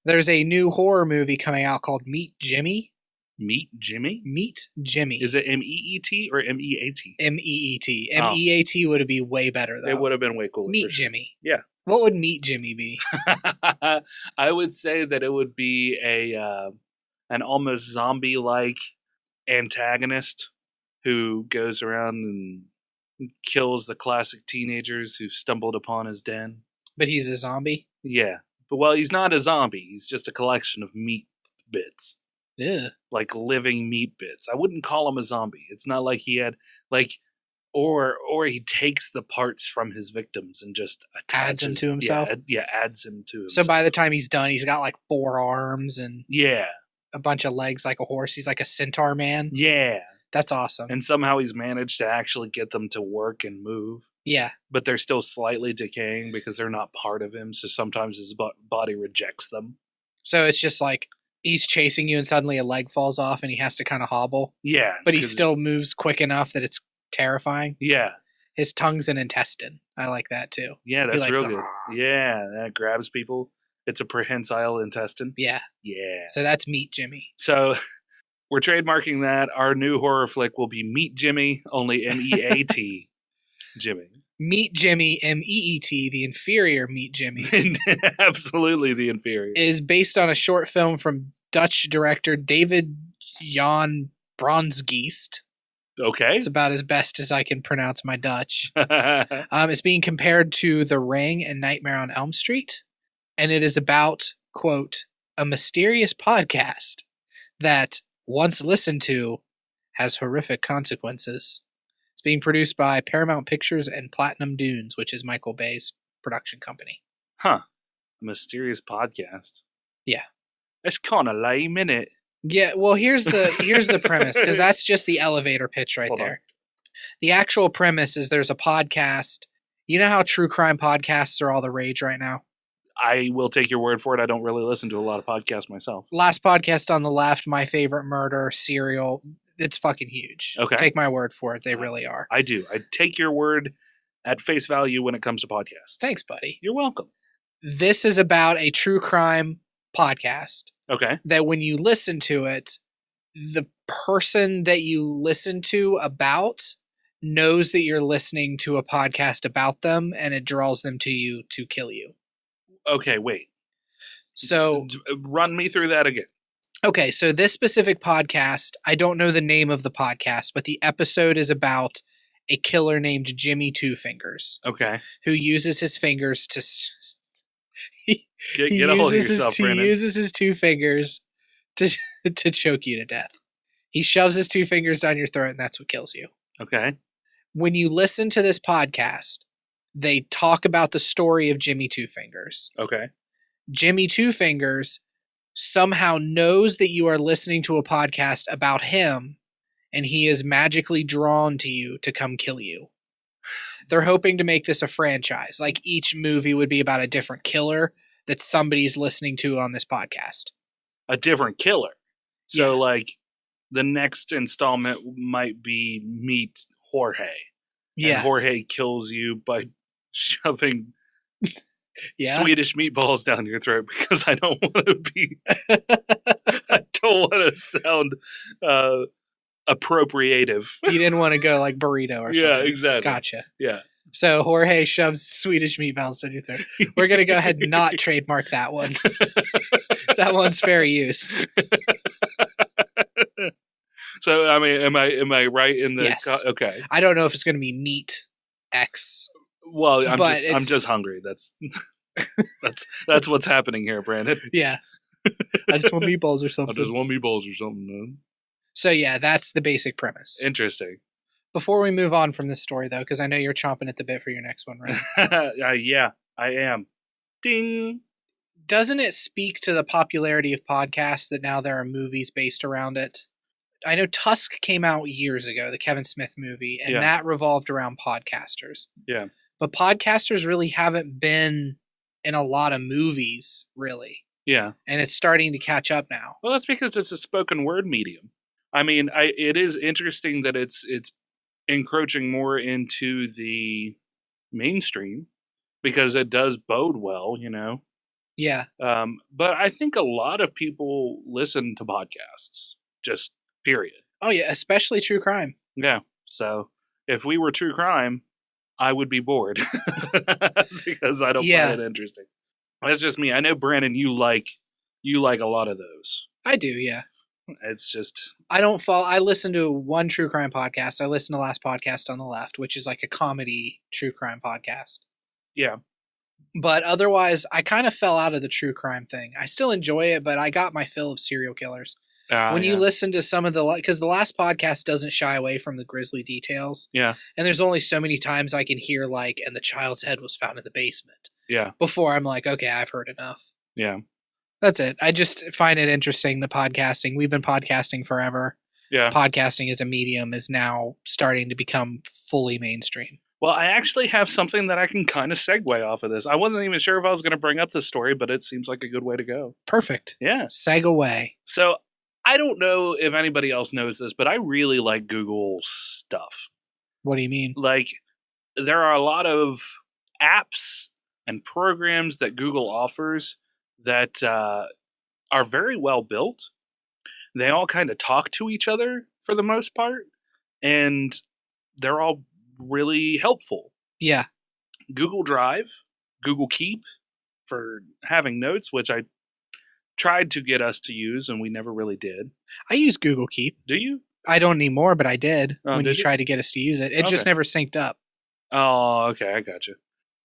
there's a new horror movie coming out called Meet Jimmy. Meet Jimmy? Meet Jimmy. Is it M-E-E-T or M-E-A-T? M-E-E-T. M-E-A-t would be way better, though. It would have been way cooler. Meet Jimmy. Yeah. What would Meet Jimmy be? I would say that it would be an almost zombie-like antagonist who goes around and kills the classic teenagers who stumbled upon his den. But he's a zombie? Yeah. But, he's not a zombie. He's just a collection of meat bits. Yeah. Like living meat bits. I wouldn't call him a zombie. It's not like he had, or he takes the parts from his victims and just adds them to himself? Yeah, adds him to himself. So by the time he's done, he's got 4 arms and a bunch of legs like a horse. He's like a centaur man. Yeah. That's awesome. And somehow he's managed to actually get them to work and move. Yeah. But they're still slightly decaying because they're not part of him. So sometimes his body rejects them. So it's just like he's chasing you and suddenly a leg falls off and he has to kind of hobble. Yeah. But he still moves quick enough that it's terrifying. Yeah. His tongue's an intestine. I like that too. Yeah, that's real good. Yeah, that grabs people. It's a prehensile intestine. Yeah. Yeah. So that's Meet Jimmy. So we're trademarking that. Our new horror flick will be Meet Jimmy, only M-E-A-T, Jimmy. Meet Jimmy, M-E-E-T, the inferior Meet Jimmy. Absolutely the inferior. Is based on a short film from Dutch director David Jan Bronsgeest. Okay. It's about as best as I can pronounce my Dutch. It's being compared to The Ring and Nightmare on Elm Street. And it is about, quote, a mysterious podcast that, once listened to, has horrific consequences. It's being produced by Paramount Pictures and Platinum Dunes, which is Michael Bay's production company. Huh. A mysterious podcast. Yeah. That's kind of lame, isn't it? Yeah, well, here's the premise, because that's just the elevator pitch right there. The actual premise is there's a podcast. You know how true crime podcasts are all the rage right now? I will take your word for it. I don't really listen to a lot of podcasts myself. Last Podcast on the Left, My Favorite Murder, Serial. It's fucking huge. Okay. Take my word for it. They really are. I do. I take your word at face value when it comes to podcasts. Thanks, buddy. You're welcome. This is about a true crime podcast. Okay. That when you listen to it, the person that you listen to about knows that you're listening to a podcast about them, and it draws them to you to kill you. Okay, wait. So run me through that again. Okay, so this specific podcast, I don't know the name of the podcast, but the episode is about a killer named Jimmy Two Fingers. Okay. Who uses his fingers to... Get a hold of yourself, Brandon. He uses his 2 fingers to choke you to death. He shoves his 2 fingers down your throat, and that's what kills you. Okay. When you listen to this podcast, they talk about the story of Jimmy Two Fingers. Okay. Jimmy Two Fingers somehow knows that you are listening to a podcast about him, and he is magically drawn to you to come kill you. They're hoping to make this a franchise. Like each movie would be about a different killer that somebody's listening to on this podcast. A different killer. So like the next installment might be Meet Jorge. Yeah. And Jorge kills you by shoving Swedish meatballs down your throat because I don't want to be I don't want to sound appropriative. You didn't want to go like burrito or something. Yeah, exactly. Gotcha. Yeah. So Jorge shoves Swedish meatballs down your throat. We're going to go ahead and not trademark that one. That one's fair use. So, I mean, am I right in the... Yes. Okay. I don't know if it's going to be Meat X. Well, I'm just hungry. That's what's happening here, Brandon. Yeah. I just want meatballs or something. Man. So yeah, that's the basic premise. Interesting. Before we move on from this story, though, because I know you're chomping at the bit for your next one, right? Yeah, I am. Ding. Doesn't it speak to the popularity of podcasts that now there are movies based around it? I know Tusk came out years ago, the Kevin Smith movie, and that revolved around podcasters. Yeah. But podcasters really haven't been in a lot of movies, really. Yeah. And it's starting to catch up now. Well, that's because it's a spoken word medium. I mean, it is interesting that it's encroaching more into the mainstream because it does bode well, you know? Yeah. But I think a lot of people listen to podcasts, just period. Oh, yeah, especially true crime. Yeah. So if we were true crime, I would be bored because I don't find it interesting. That's just me. I know, Brandon, you like a lot of those. I do, yeah. It's just... I listen to one true crime podcast. I listen to Last Podcast on the Left, which is like a comedy true crime podcast. Yeah. But otherwise, I kind of fell out of the true crime thing. I still enjoy it, but I got my fill of serial killers. When you listen to some of because the Last Podcast doesn't shy away from the grisly details. Yeah. And there's only so many times I can hear and the child's head was found in the basement. Yeah. Before I'm like, okay, I've heard enough. Yeah. That's it. I just find it interesting, the podcasting. We've been podcasting forever. Yeah. Podcasting as a medium is now starting to become fully mainstream. Well, I actually have something that I can kind of segue off of this. I wasn't even sure if I was going to bring up this story, but it seems like a good way to go. Perfect. Yeah. Seg away. So I don't know if anybody else knows this, but I really like Google stuff. What do you mean? Like, there are a lot of apps and programs that Google offers that are very well built. They all kind of talk to each other for the most part, and they're all really helpful. Yeah. Google Drive, Google Keep for having notes, which I tried to get us to use, and we never really did. I use Google Keep. Do you? I don't anymore, but I did when you you tried to get us to use it. It just never synced up. Oh, okay. I got you.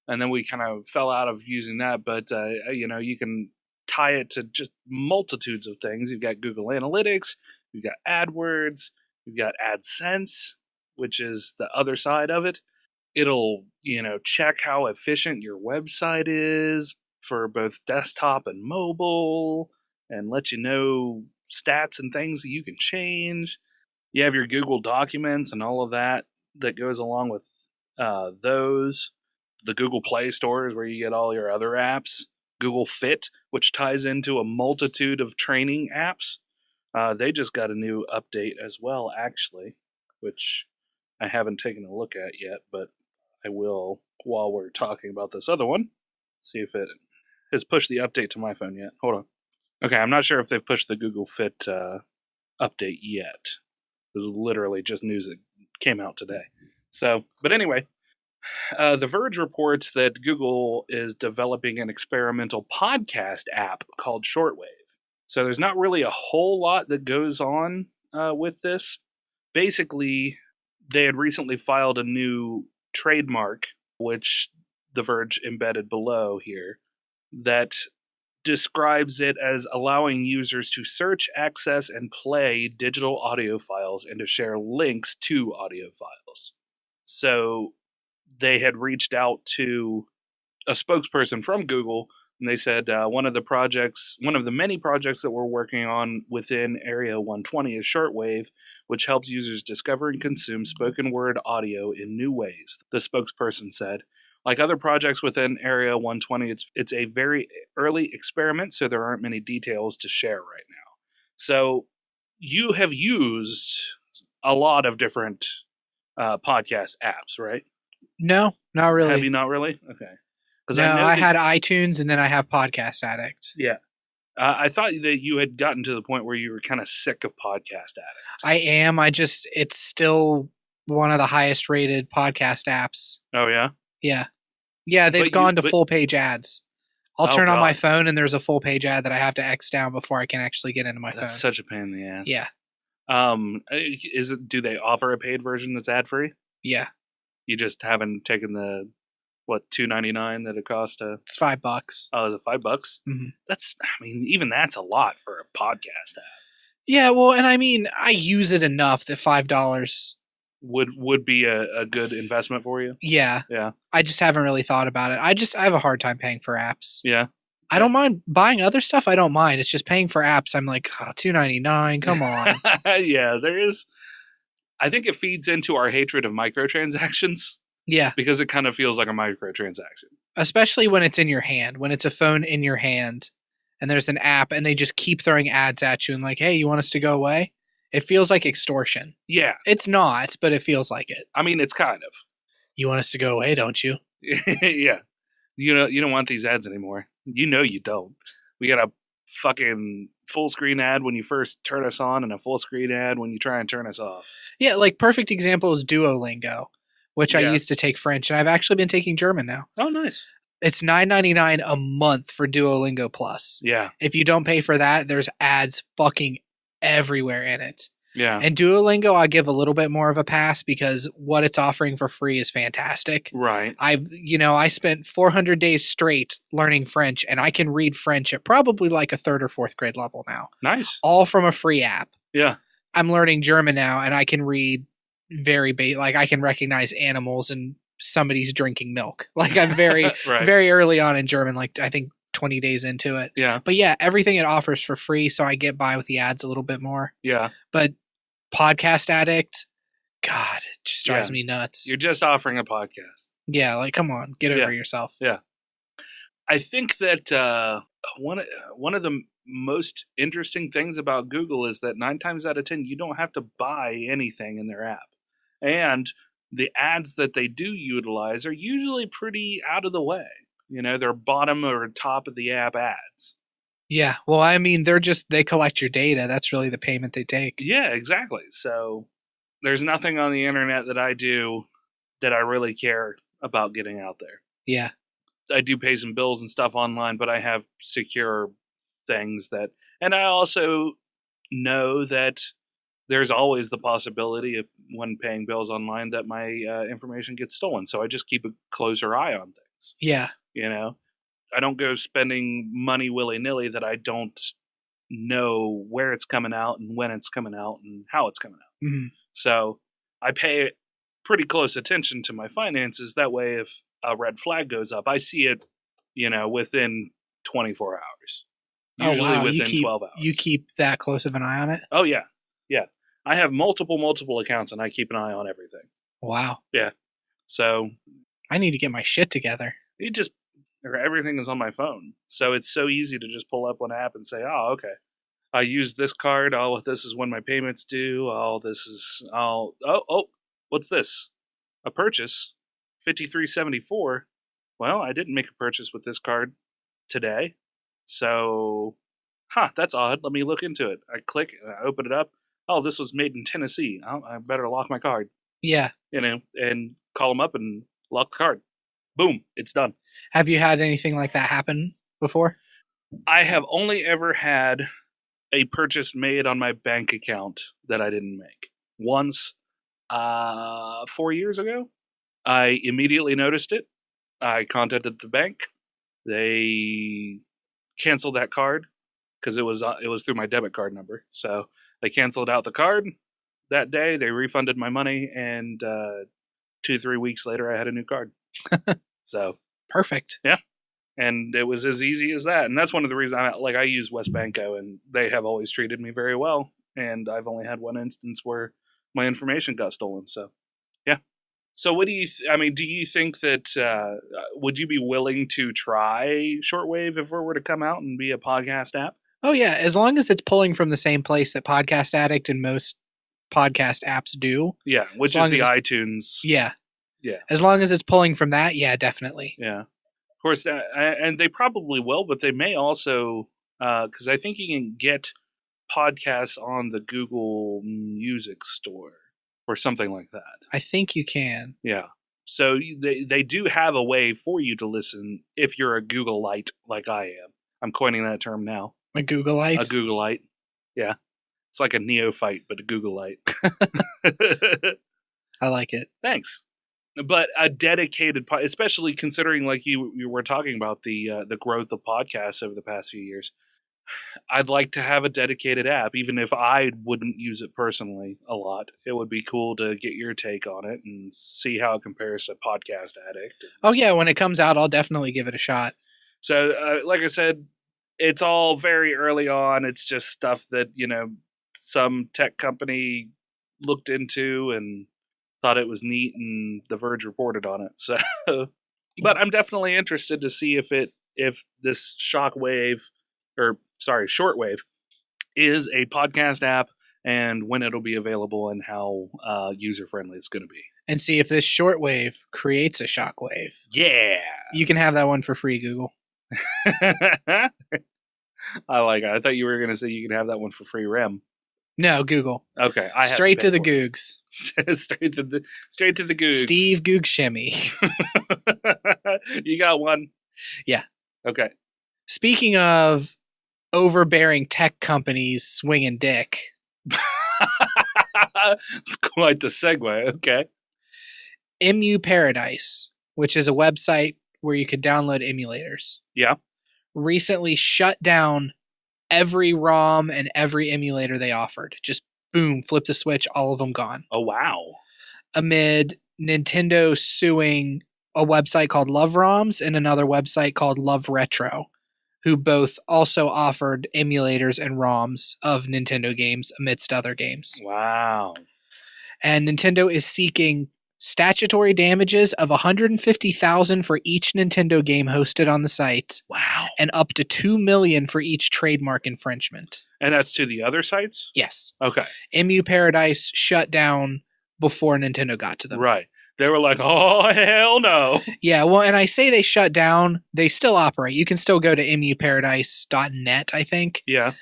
And then we kind of fell out of using that, but, you can tie it to just multitudes of things. You've got Google Analytics, you've got AdWords, you've got AdSense, which is the other side of it. It'll, check how efficient your website is for both desktop and mobile and let you know stats and things that you can change. You have your Google Documents and all of that goes along with those. The Google Play Store is where you get all your other apps. Google Fit, which ties into a multitude of training apps. They just got a new update as well, actually, which I haven't taken a look at yet, but I will while we're talking about this other one. See if it has pushed the update to my phone yet. Hold on. Okay, I'm not sure if they've pushed the Google Fit update yet. This is literally just news that came out today. So, but anyway, The Verge reports that Google is developing an experimental podcast app called Shortwave. So there's not really a whole lot that goes on with this. Basically, they had recently filed a new trademark, which The Verge embedded below here, that describes it as allowing users to search, access, and play digital audio files and to share links to audio files. So they had reached out to a spokesperson from Google, and they said one of the many projects that we're working on within Area 120 is Shortwave, which helps users discover and consume spoken word audio in new ways, the spokesperson said. Like other projects within Area 120, it's a very early experiment, so there aren't many details to share right now. So you have used a lot of different podcast apps, right? No, not really. Have you not really? Okay. No, I had iTunes, and then I have Podcast Addict. Yeah. I thought that you had gotten to the point where you were kind of sick of Podcast Addict. I am. It's still one of the highest rated podcast apps. Oh, yeah? Yeah. Yeah, they've gone to full page ads. I'll turn on my phone and there's a full page ad that I have to X down before I can actually get into my phone. That's such a pain in the ass. Yeah. Do they offer a paid version that's ad free? Yeah. You just haven't taken the $2.99 that it cost to... It's $5. Oh, is it $5? Mm-hmm. Even that's a lot for a podcast app. Yeah, well, and I use it enough that $5 would be a good investment for you. Yeah. Yeah. I just haven't really thought about it. I have a hard time paying for apps. Yeah. I don't mind buying other stuff. I don't mind. It's just paying for apps. I'm like, oh, $2.99. Come on. Yeah, there is. I think it feeds into our hatred of microtransactions. Yeah. Because it kind of feels like a microtransaction. Especially when it's in your hand, when it's a phone in your hand and there's an app and they just keep throwing ads at you and like, hey, you want us to go away? It feels like extortion. Yeah. It's not, but it feels like it. I mean, it's kind of. You want us to go away, don't you? Yeah. You don't want these ads anymore. You know you don't. We got a fucking full screen ad when you first turn us on and a full screen ad when you try and turn us off. Yeah, like perfect example is Duolingo, which I used to take French, and I've actually been taking German now. Oh, nice. It's $9.99 a month for Duolingo Plus. Yeah. If you don't pay for that, there's ads fucking everywhere in it. Yeah. And Duolingo, I give a little bit more of a pass because what it's offering for free is fantastic. Right. I spent 400 days straight learning French, and I can read French at probably like a 3rd or 4th grade level now. Nice. All from a free app. Yeah. I'm learning German now, and I can read like I can recognize animals and somebody's drinking milk. Like I'm very, right. very early on in German, like I think 20 days into it. Yeah. But yeah, everything it offers for free, so I get by with the ads a little bit more. Yeah. But Podcast Addict, God, it just drives me nuts. You're just offering a podcast. Yeah, like come on, get over yourself. Yeah. I think that one of the most interesting things about Google is that 9 times out of 10 you don't have to buy anything in their app. And the ads that they do utilize are usually pretty out of the way. You know, they're bottom or top of the app ads. Yeah, well, I mean, they collect your data. That's really the payment they take. Yeah, exactly. So there's nothing on the internet that I do that I really care about getting out there. Yeah. I do pay some bills and stuff online, but I have secure things that, and I also know that there's always the possibility of when paying bills online that my information gets stolen. So I just keep a closer eye on things. Yeah. You know, I don't go spending money willy-nilly that I don't know where it's coming out and when it's coming out and how it's coming out. Mm-hmm. So I pay pretty close attention to my finances. That way, if a red flag goes up, I see it, within 24 hours. Usually within 12 hours. You keep that close of an eye on it? Oh, yeah. Yeah. I have multiple accounts and I keep an eye on everything. Wow. Yeah. So I need to get my shit together. Everything is on my phone. So it's so easy to just pull up one app and say, oh, okay, I use this card. Oh, this is when my payments due. What's this? A purchase, $53.74. Well, I didn't make a purchase with this card today. So, that's odd. Let me look into it. I click and I open it up. Oh, this was made in Tennessee. I better lock my card. Yeah. And call them up and lock the card. Boom, it's done. Have you had anything like that happen before? I have only ever had a purchase made on my bank account that I didn't make. Once, 4 years ago, I immediately noticed it. I contacted the bank. They canceled that card because it was through my debit card number. So they canceled out the card that day. They refunded my money, and 2-3 weeks later, I had a new card. So perfect. Yeah. And it was as easy as that. And that's one of the reasons I use WestBanco, and they have always treated me very well. And I've only had one instance where my information got stolen. So, yeah. So what do you, do you think that, would you be willing to try shortwave if it were to come out and be a podcast app? Oh yeah. As long as it's pulling from the same place that Podcast Addict and most podcast apps do. Yeah. Which is the iTunes. Yeah. Yeah. As long as it's pulling from that, yeah, definitely. Yeah. Of course, and they probably will, but they may also, because I think you can get podcasts on the Google Music Store or something like that. I think you can. Yeah. So they do have a way for you to listen if you're a Googleite like I am. I'm coining that term now. A Googleite? A Googleite. Yeah. It's like a neophyte, but a Googleite. I like it. Thanks. But a dedicated, especially considering like you were talking about the growth of podcasts over the past few years, I'd like to have a dedicated app, even if I wouldn't use it personally a lot. It would be cool to get your take on it and see how it compares to Podcast Addict. Oh yeah, when it comes out, I'll definitely give it a shot. So, like I said, it's all very early on. It's just stuff that, some tech company looked into and thought it was neat, and The Verge reported on it. So, but I'm definitely interested to see if this shortwave is a podcast app, and when it'll be available and how user friendly it's going to be. And see if this shortwave creates a shockwave. Yeah. You can have that one for free, Google. I like it. I thought you were going to say you can have that one for free, Rem. No, Google. Okay. Straight to the Googs. straight to the Googs. Steve Goog Shimmy. You got one? Yeah. Okay. Speaking of overbearing tech companies swinging dick. It's quite the segue. Okay. EmuParadise, which is a website where you could download emulators. Yeah. Recently shut down every ROM and every emulator they offered. Just boom, flip the switch, all of them gone. Oh, wow. Amid Nintendo suing a website called Love ROMs and another website called Love Retro, who both also offered emulators and ROMs of Nintendo games amidst other games. Wow. And Nintendo is seeking statutory damages of $150,000 for each Nintendo game hosted on the site. Wow. And up to $2 million for each trademark infringement. And that's to the other sites? Yes. Okay. EmuParadise shut down before Nintendo got to them. Right. They were like, oh, hell no. Yeah, well, and I say they shut down. They still operate. You can still go to emuparadise.net, I think. Yeah.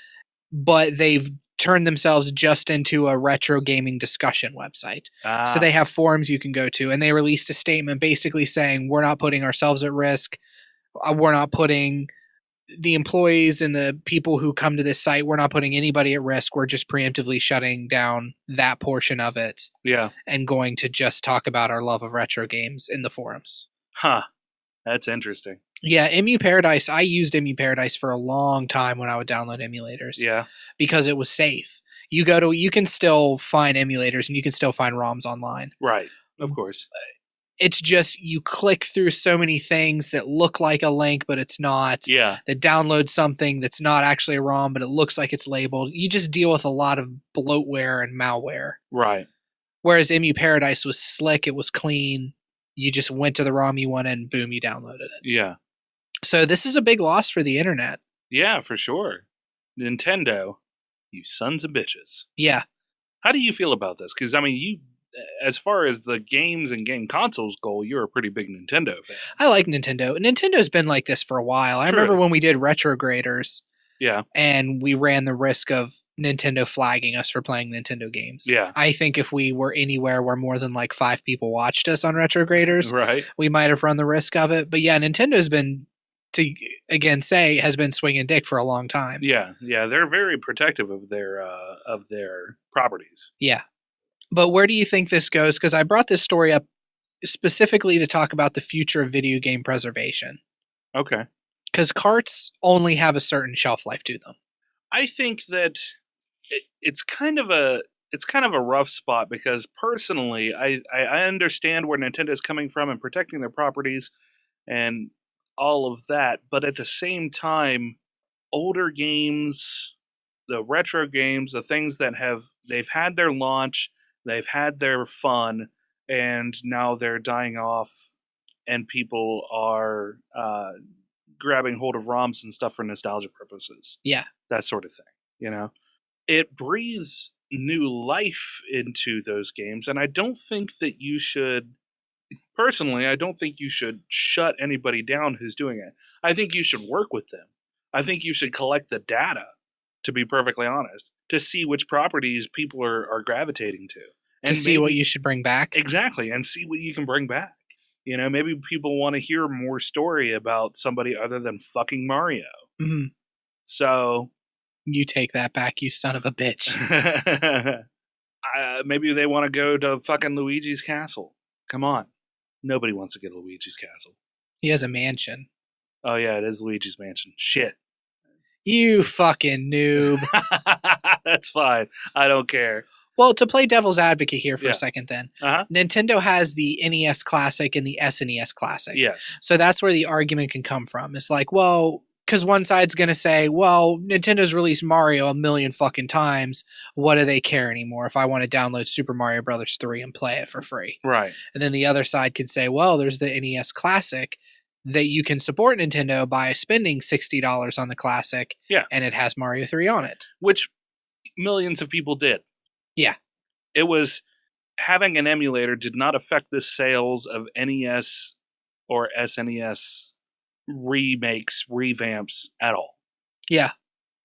But they've turned themselves just into a retro gaming discussion website. So they have forums you can go to, and they released a statement basically saying, we're not putting ourselves at risk. We're not putting the employees and the people who come to this site, we're not putting anybody at risk. We're just preemptively shutting down that portion of it. Yeah. And going to just talk about our love of retro games in the forums. Huh. That's interesting. Yeah, EmuParadise, I used EmuParadise for a long time when I would download emulators. Yeah. Because it was safe. You can still find emulators and you can still find ROMs online. Right. Of course. It's just you click through so many things that look like a link, but it's not. Yeah. That download something that's not actually a ROM, but it looks like it's labeled. You just deal with a lot of bloatware and malware. Right. Whereas EmuParadise was slick. It was clean. You just went to the ROM you wanted and boom, you downloaded it. Yeah. So this is a big loss for the internet. Yeah, for sure. Nintendo, you sons of bitches. Yeah. How do you feel about this? Because, I mean, you, as far as the games and game consoles go, you're a pretty big Nintendo fan. I like Nintendo. Nintendo's been like this for a while. I remember when we did Retrograders. Yeah. And we ran the risk of Nintendo flagging us for playing Nintendo games. Yeah. I think if we were anywhere where more than like 5 people watched us on Retrograders, right, we might have run the risk of it. But yeah, Nintendo's been, to again say, has been swinging dick for a long time. Yeah. Yeah. They're very protective of their properties. Yeah. But where do you think this goes? Because I brought this story up specifically to talk about the future of video game preservation. Okay. Because carts only have a certain shelf life to them. I think that it's kind of a rough spot because personally, I understand where Nintendo's coming from and protecting their properties and all of that, but at the same time, older games, the retro games, the things that they've had their launch, they've had their fun, and now they're dying off, and people are grabbing hold of ROMs and stuff for nostalgia purposes. Yeah. That sort of thing, you know? It breathes new life into those games, and I don't think that you should, personally, I don't think you should shut anybody down who's doing it. I think you should work with them. I think you should collect the data, to be perfectly honest, to see which properties people are gravitating to. And to see what you should bring back? Exactly, and see what you can bring back. You know, maybe people want to hear more story about somebody other than fucking Mario. Mm-hmm. So... You take that back, you son of a bitch. Maybe they want to go to fucking Luigi's Castle. Come on. Nobody wants to go to Luigi's Castle. He has a mansion. Oh, yeah, it is Luigi's Mansion. Shit. You fucking noob. That's fine. I don't care. Well, to play devil's advocate here for a second then, Nintendo has the NES Classic and the SNES Classic. Yes. So that's where the argument can come from. It's like, well, because one side's going to say, well, Nintendo's released Mario a million fucking times. What do they care anymore if I want to download Super Mario Brothers 3 and play it for free? Right. And then the other side can say, well, there's the NES Classic that you can support Nintendo by spending $60 on the Classic. Yeah. And it has Mario 3 on it. Which millions of people did. Yeah. It was having an emulator did not affect the sales of NES or SNES remakes, revamps at all. Yeah.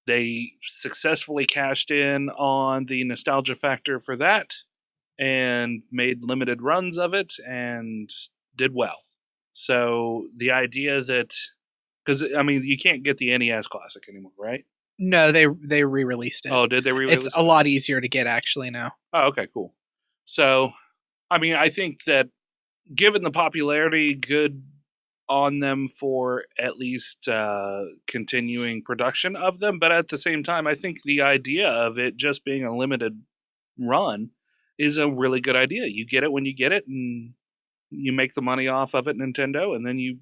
They successfully cashed in on the nostalgia factor for that and made limited runs of it and did well. So the idea that, because I mean, you can't get the NES Classic anymore, right? No, they re-released it. Oh, did they re-release it? It's a lot easier to get actually now. Oh, okay, cool. So, I mean, I think that given the popularity, good on them for at least continuing production of them. But at the same time, I think the idea of it just being a limited run is a really good idea. You get it when you get it, and you make the money off of it, Nintendo, and then you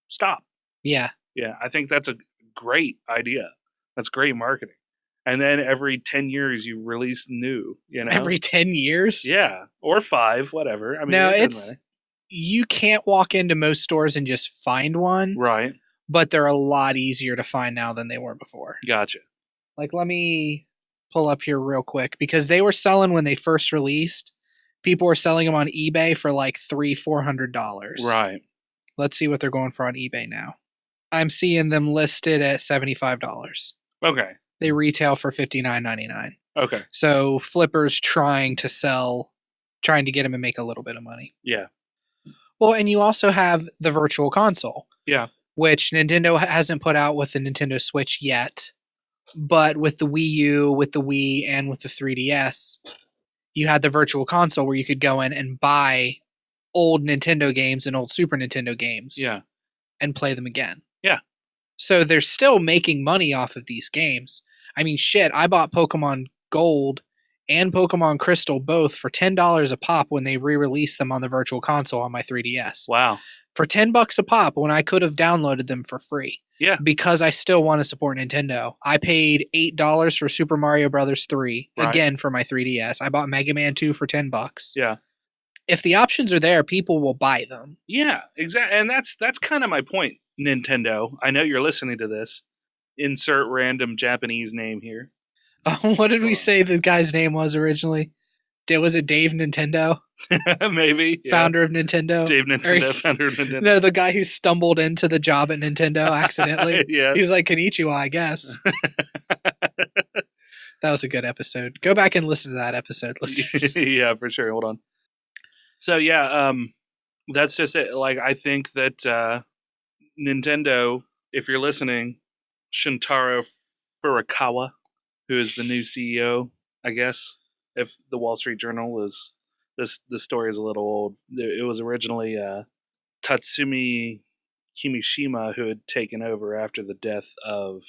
stop. Yeah. Yeah, I think that's a great idea. That's great marketing. And then every 10 years you release new, you know? Every 10 years? Yeah. Or 5, whatever. I mean, no, you can't walk into most stores and just find one. Right. But they're a lot easier to find now than they were before. Gotcha. Like, let me pull up here real quick, because they were selling when they first released. People were selling them on eBay for like $300-400. Right. Let's see what they're going for on eBay now. I'm seeing them listed at $75. Okay. They retail for $59.99. Okay. So Flipper's trying to get them and make a little bit of money. Yeah. Well, and you also have the Virtual Console. Yeah. Which Nintendo hasn't put out with the Nintendo Switch yet. But with the Wii U, with the Wii, and with the 3DS, you had the Virtual Console where you could go in and buy old Nintendo games and old Super Nintendo games. Yeah. And play them again. Yeah. So they're still making money off of these games. I mean, shit, I bought Pokemon Gold and Pokemon Crystal both for $10 a pop when they re-released them on the Virtual Console on my 3DS. Wow. For $10 a pop when I could have downloaded them for free. Yeah. Because I still want to support Nintendo. I paid $8 for Super Mario Brothers 3, again for my 3DS. I bought Mega Man 2 for $10. Yeah. If the options are there, people will buy them. Yeah, exactly. And that's kind of my point, Nintendo. I know you're listening to this. Insert random Japanese name here. What did we say the guy's name was originally? Was it Dave Nintendo? Maybe. Yeah. Founder of Nintendo? Dave Nintendo, founder of Nintendo. No, the guy who stumbled into the job at Nintendo accidentally. Yeah. He was like, Konnichiwa, I guess. That was a good episode. Go back and listen to that episode, listeners. Yeah, for sure. Hold on. So, yeah, that's just it. Like, I think that Nintendo, if you're listening, Shintaro Furukawa, who is the new CEO, I guess, if the Wall Street Journal is, the story is a little old. It was originally Tatsumi Kimishima who had taken over after the death of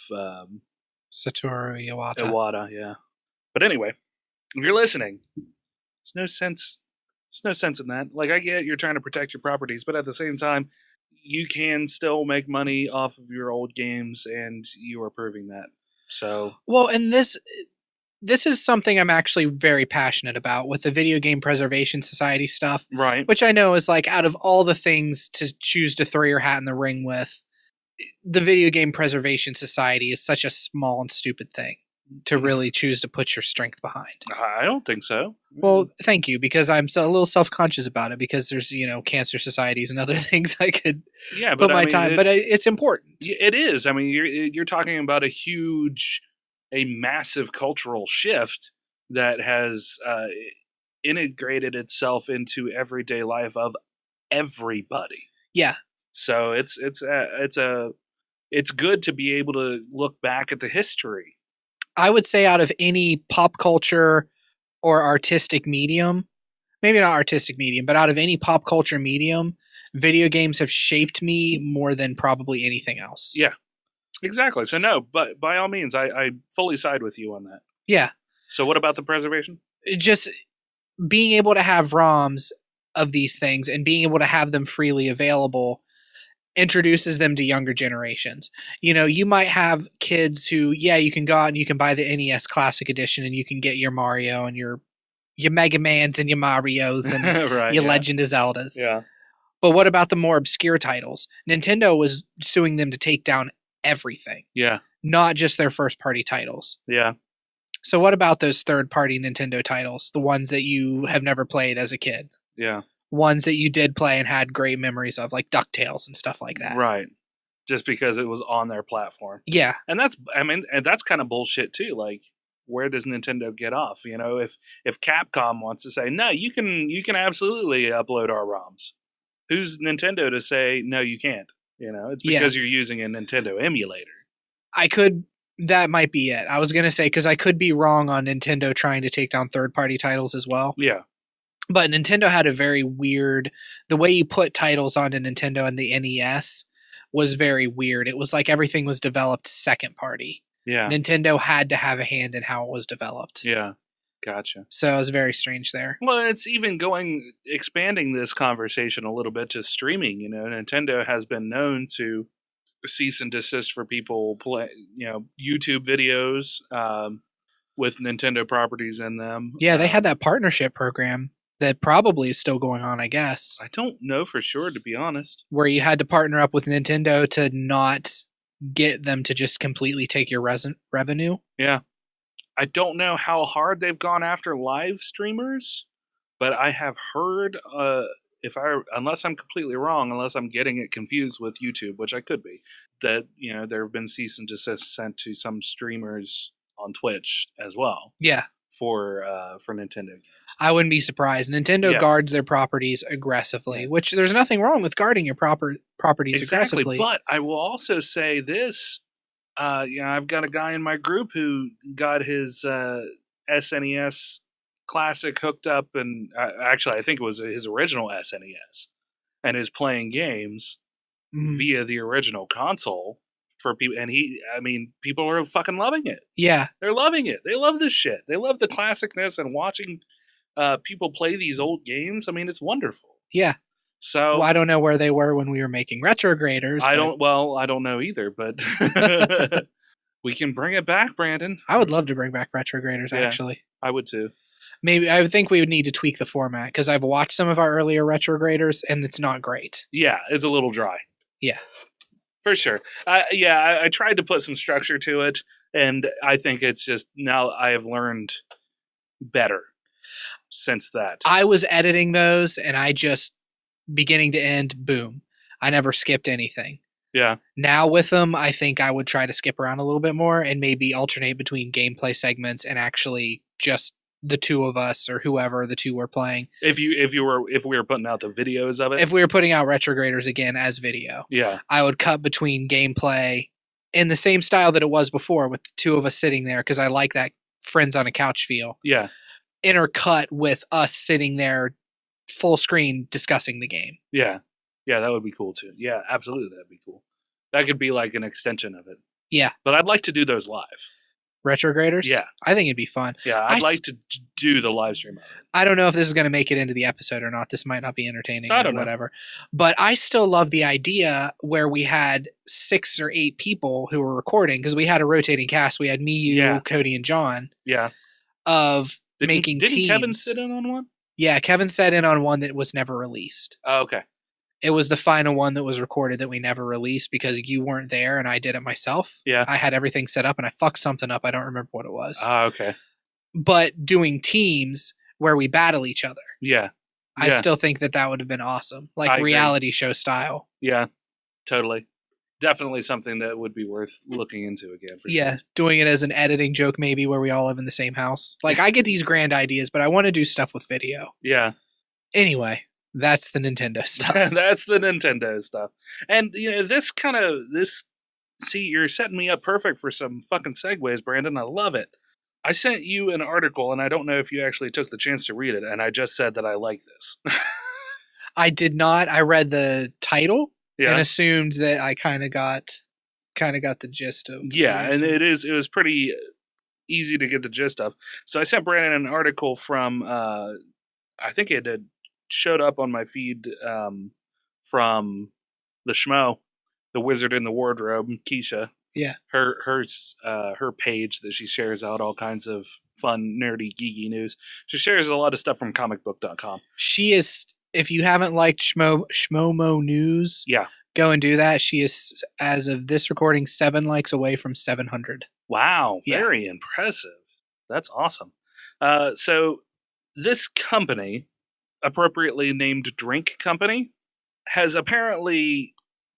Satoru Iwata. Iwata, yeah. But anyway, if you're listening, there's no sense in that. Like, I get you're trying to protect your properties, but at the same time, you can still make money off of your old games, and you are proving that. So, well, and this is something I'm actually very passionate about with the Video Game Preservation Society stuff. Right. Which I know is like, out of all the things to choose to throw your hat in the ring with, the Video Game Preservation Society is such a small and stupid thing to really choose to put your strength behind. I don't think so. Well, thank you, because I'm a little self-conscious about it, because there's, cancer societies and other things I could put my time, but it's important. It is. I mean, you're talking about a massive cultural shift that has integrated itself into everyday life of everybody. Yeah. So it's good to be able to look back at the history. I would say out of any pop culture or artistic medium, maybe not artistic medium, but out of any pop culture medium, video games have shaped me more than probably anything else. Yeah, exactly. So no, but by all means, I fully side with you on that. Yeah. So what about the preservation? just being able to have ROMs of these things and being able to have them freely available introduces them to younger generations. You know, you might have kids who, you can go out and you can buy the NES Classic Edition and you can get your Mario and your Mega Mans and your Marios and right, your Legend of Zeldas. Yeah. But what about the more obscure titles? Nintendo was suing them to take down everything. Yeah. Not just their first party titles. Yeah. So what about those third party Nintendo titles? The ones that you have never played as a kid? Yeah. Ones that you did play and had great memories of, like DuckTales and stuff like that. Right. Just because it was on their platform. Yeah. And that's kind of bullshit too. Like, where does Nintendo get off? You know, if Capcom wants to say, no, you can absolutely upload our ROMs. Who's Nintendo to say, no, you can't? You know, it's because you're using a Nintendo emulator. That might be it. I was going to say, because I could be wrong on Nintendo trying to take down third party titles as well. Yeah. But Nintendo had a very weird, the way you put titles onto Nintendo and the NES was very weird. It was like everything was developed second party. Yeah. Nintendo had to have a hand in how it was developed. Yeah. Gotcha. So it was very strange there. Well, it's even expanding this conversation a little bit to streaming. You know, Nintendo has been known to cease and desist for people play, YouTube videos with Nintendo properties in them. Yeah, they had that partnership program that probably is still going on, I guess. I don't know for sure, to be honest. Where you had to partner up with Nintendo to not get them to just completely take your revenue. Yeah. I don't know how hard they've gone after live streamers, but I have heard, unless I'm completely wrong, unless I'm getting it confused with YouTube, which I could be, that, there have been cease and desist sent to some streamers on Twitch as well. Yeah. For Nintendo games. I wouldn't be surprised. Nintendo guards their properties aggressively, which there's nothing wrong with guarding your properties aggressively. But I will also say this. I've got a guy in my group who got his SNES Classic hooked up, and actually I think it was his original SNES, and is playing games via the original console. For people, and people are fucking loving it. Yeah, they're loving it. They love this shit. They love the classicness and watching people play these old games. I mean, it's wonderful. Yeah. So I don't know where they were when we were making Retrograders. I don't know either, but we can bring it back, Brandon. I would love to bring back Retrograders. Actually, I would too. Maybe I would think we would need to tweak the format because I've watched some of our earlier Retrograders and it's not great. Yeah, it's a little dry. Yeah. For sure. I tried to put some structure to it, and I think it's just now I have learned better since that. I was editing those, and I just, beginning to end, boom. I never skipped anything. Yeah. Now with them, I think I would try to skip around a little bit more and maybe alternate between gameplay segments and actually just the two of us or whoever the two were playing. If we were putting out the videos of it, if we were putting out Retrograders again as video, I would cut between gameplay in the same style that it was before with the two of us sitting there because I like that friends on a couch feel. Yeah, intercut with us sitting there full screen discussing the game. Yeah, that would be cool too. Yeah, absolutely, that'd be cool. That could be like an extension of it. Yeah, but I'd like to do those live. Retrograders? Yeah. I think it'd be fun. Yeah, I'd like to do the live stream of it. I don't know if this is going to make it into the episode or not. This might not be entertaining I don't know. Whatever. But I still love the idea where we had 6 or 8 people who were recording because we had a rotating cast. We had me, you, Cody, and John. Yeah. Of making teams. Didn't Kevin sit in on one? Yeah, Kevin sat in on one that was never released. Oh, okay. It was the final one that was recorded that we never released because you weren't there and I did it myself. Yeah. I had everything set up and I fucked something up. I don't remember what it was. Oh, okay. But doing teams where we battle each other. Yeah. I still think that would have been awesome. Like reality show style. Yeah, totally. Definitely something that would be worth looking into again. For sure. Doing it as an editing joke maybe where we all live in the same house. Like I get these grand ideas, but I want to do stuff with video. Yeah. Anyway. That's the Nintendo stuff. That's the Nintendo stuff. And, see, you're setting me up perfect for some fucking segues, Brandon. I love it. I sent you an article, and I don't know if you actually took the chance to read it, and I just said that I like this. I did not. I read the title and assumed that I kind of got the gist of. Yeah, and it was pretty easy to get the gist of. So I sent Brandon an article from, I think it had showed up on my feed from the Schmo, the Wizard in the Wardrobe, Keisha. Yeah. Her page that she shares out all kinds of fun, nerdy, geeky news. She shares a lot of stuff from comicbook.com. She is, if you haven't liked Schmomo News, go and do that. She is, as of this recording, 7 likes away from 700. Wow, very impressive. That's awesome. So this company, appropriately named Drink Company, has apparently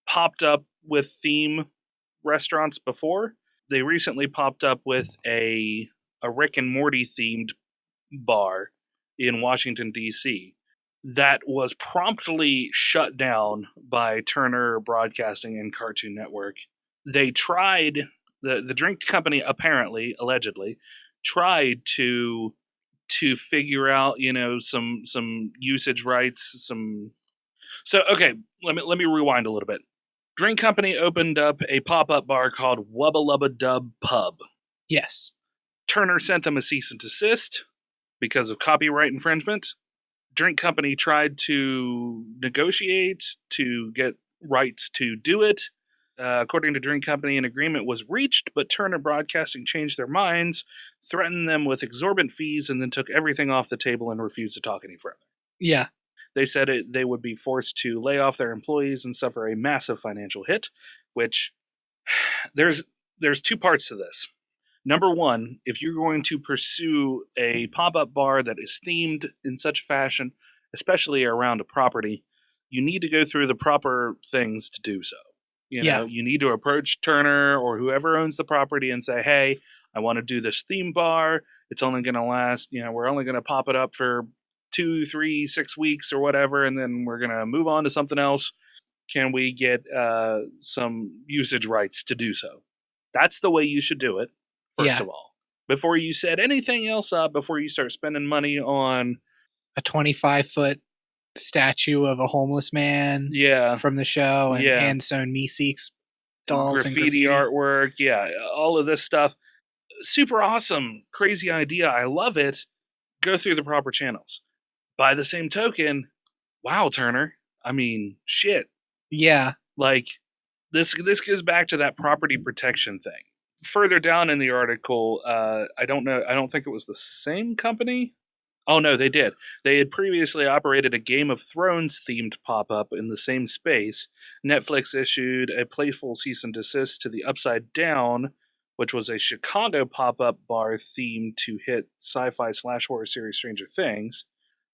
popped up with theme restaurants before. They recently popped up with a Rick and Morty themed bar in Washington, D.C. that was promptly shut down by Turner Broadcasting and Cartoon Network. They tried, the Drink Company apparently, allegedly, tried to figure out, some usage rights, So, okay, let me rewind a little bit. Drink Company opened up a pop-up bar called Wubba Lubba Dub Pub. Yes. Turner sent them a cease and desist because of copyright infringement. Drink Company tried to negotiate to get rights to do it. According to Drink Company, an agreement was reached, but Turner Broadcasting changed their minds, threatened them with exorbitant fees, and then took everything off the table and refused to talk any further. Yeah. They said they would be forced to lay off their employees and suffer a massive financial hit, which there's 2 parts to this. Number one, if you're going to pursue a pop-up bar that is themed in such a fashion, especially around a property, you need to go through the proper things to do so. You need to approach Turner or whoever owns the property and say, hey, I want to do this theme bar. It's only going to last, we're only going to pop it up for 2, 3, 6 weeks or whatever, and then we're going to move on to something else. Can we get some usage rights to do so? That's the way you should do it, first of all. Before you set anything else up, before you start spending money on a 25-foot statue of a homeless man from the show and hand-sewn Meeseeks dolls graffiti artwork, all of this stuff. Super awesome, crazy idea. I love it. Go through the proper channels. By the same token, wow, Turner. I mean, shit. Yeah. Like, this goes back to that property protection thing. Further down in the article, I don't know, I don't think it was the same company. Oh, no, they did. They had previously operated a Game of Thrones themed pop-up in the same space. Netflix issued a playful cease and desist to the Upside Down, which was a Chicago pop-up bar themed to hit sci-fi / horror series Stranger Things.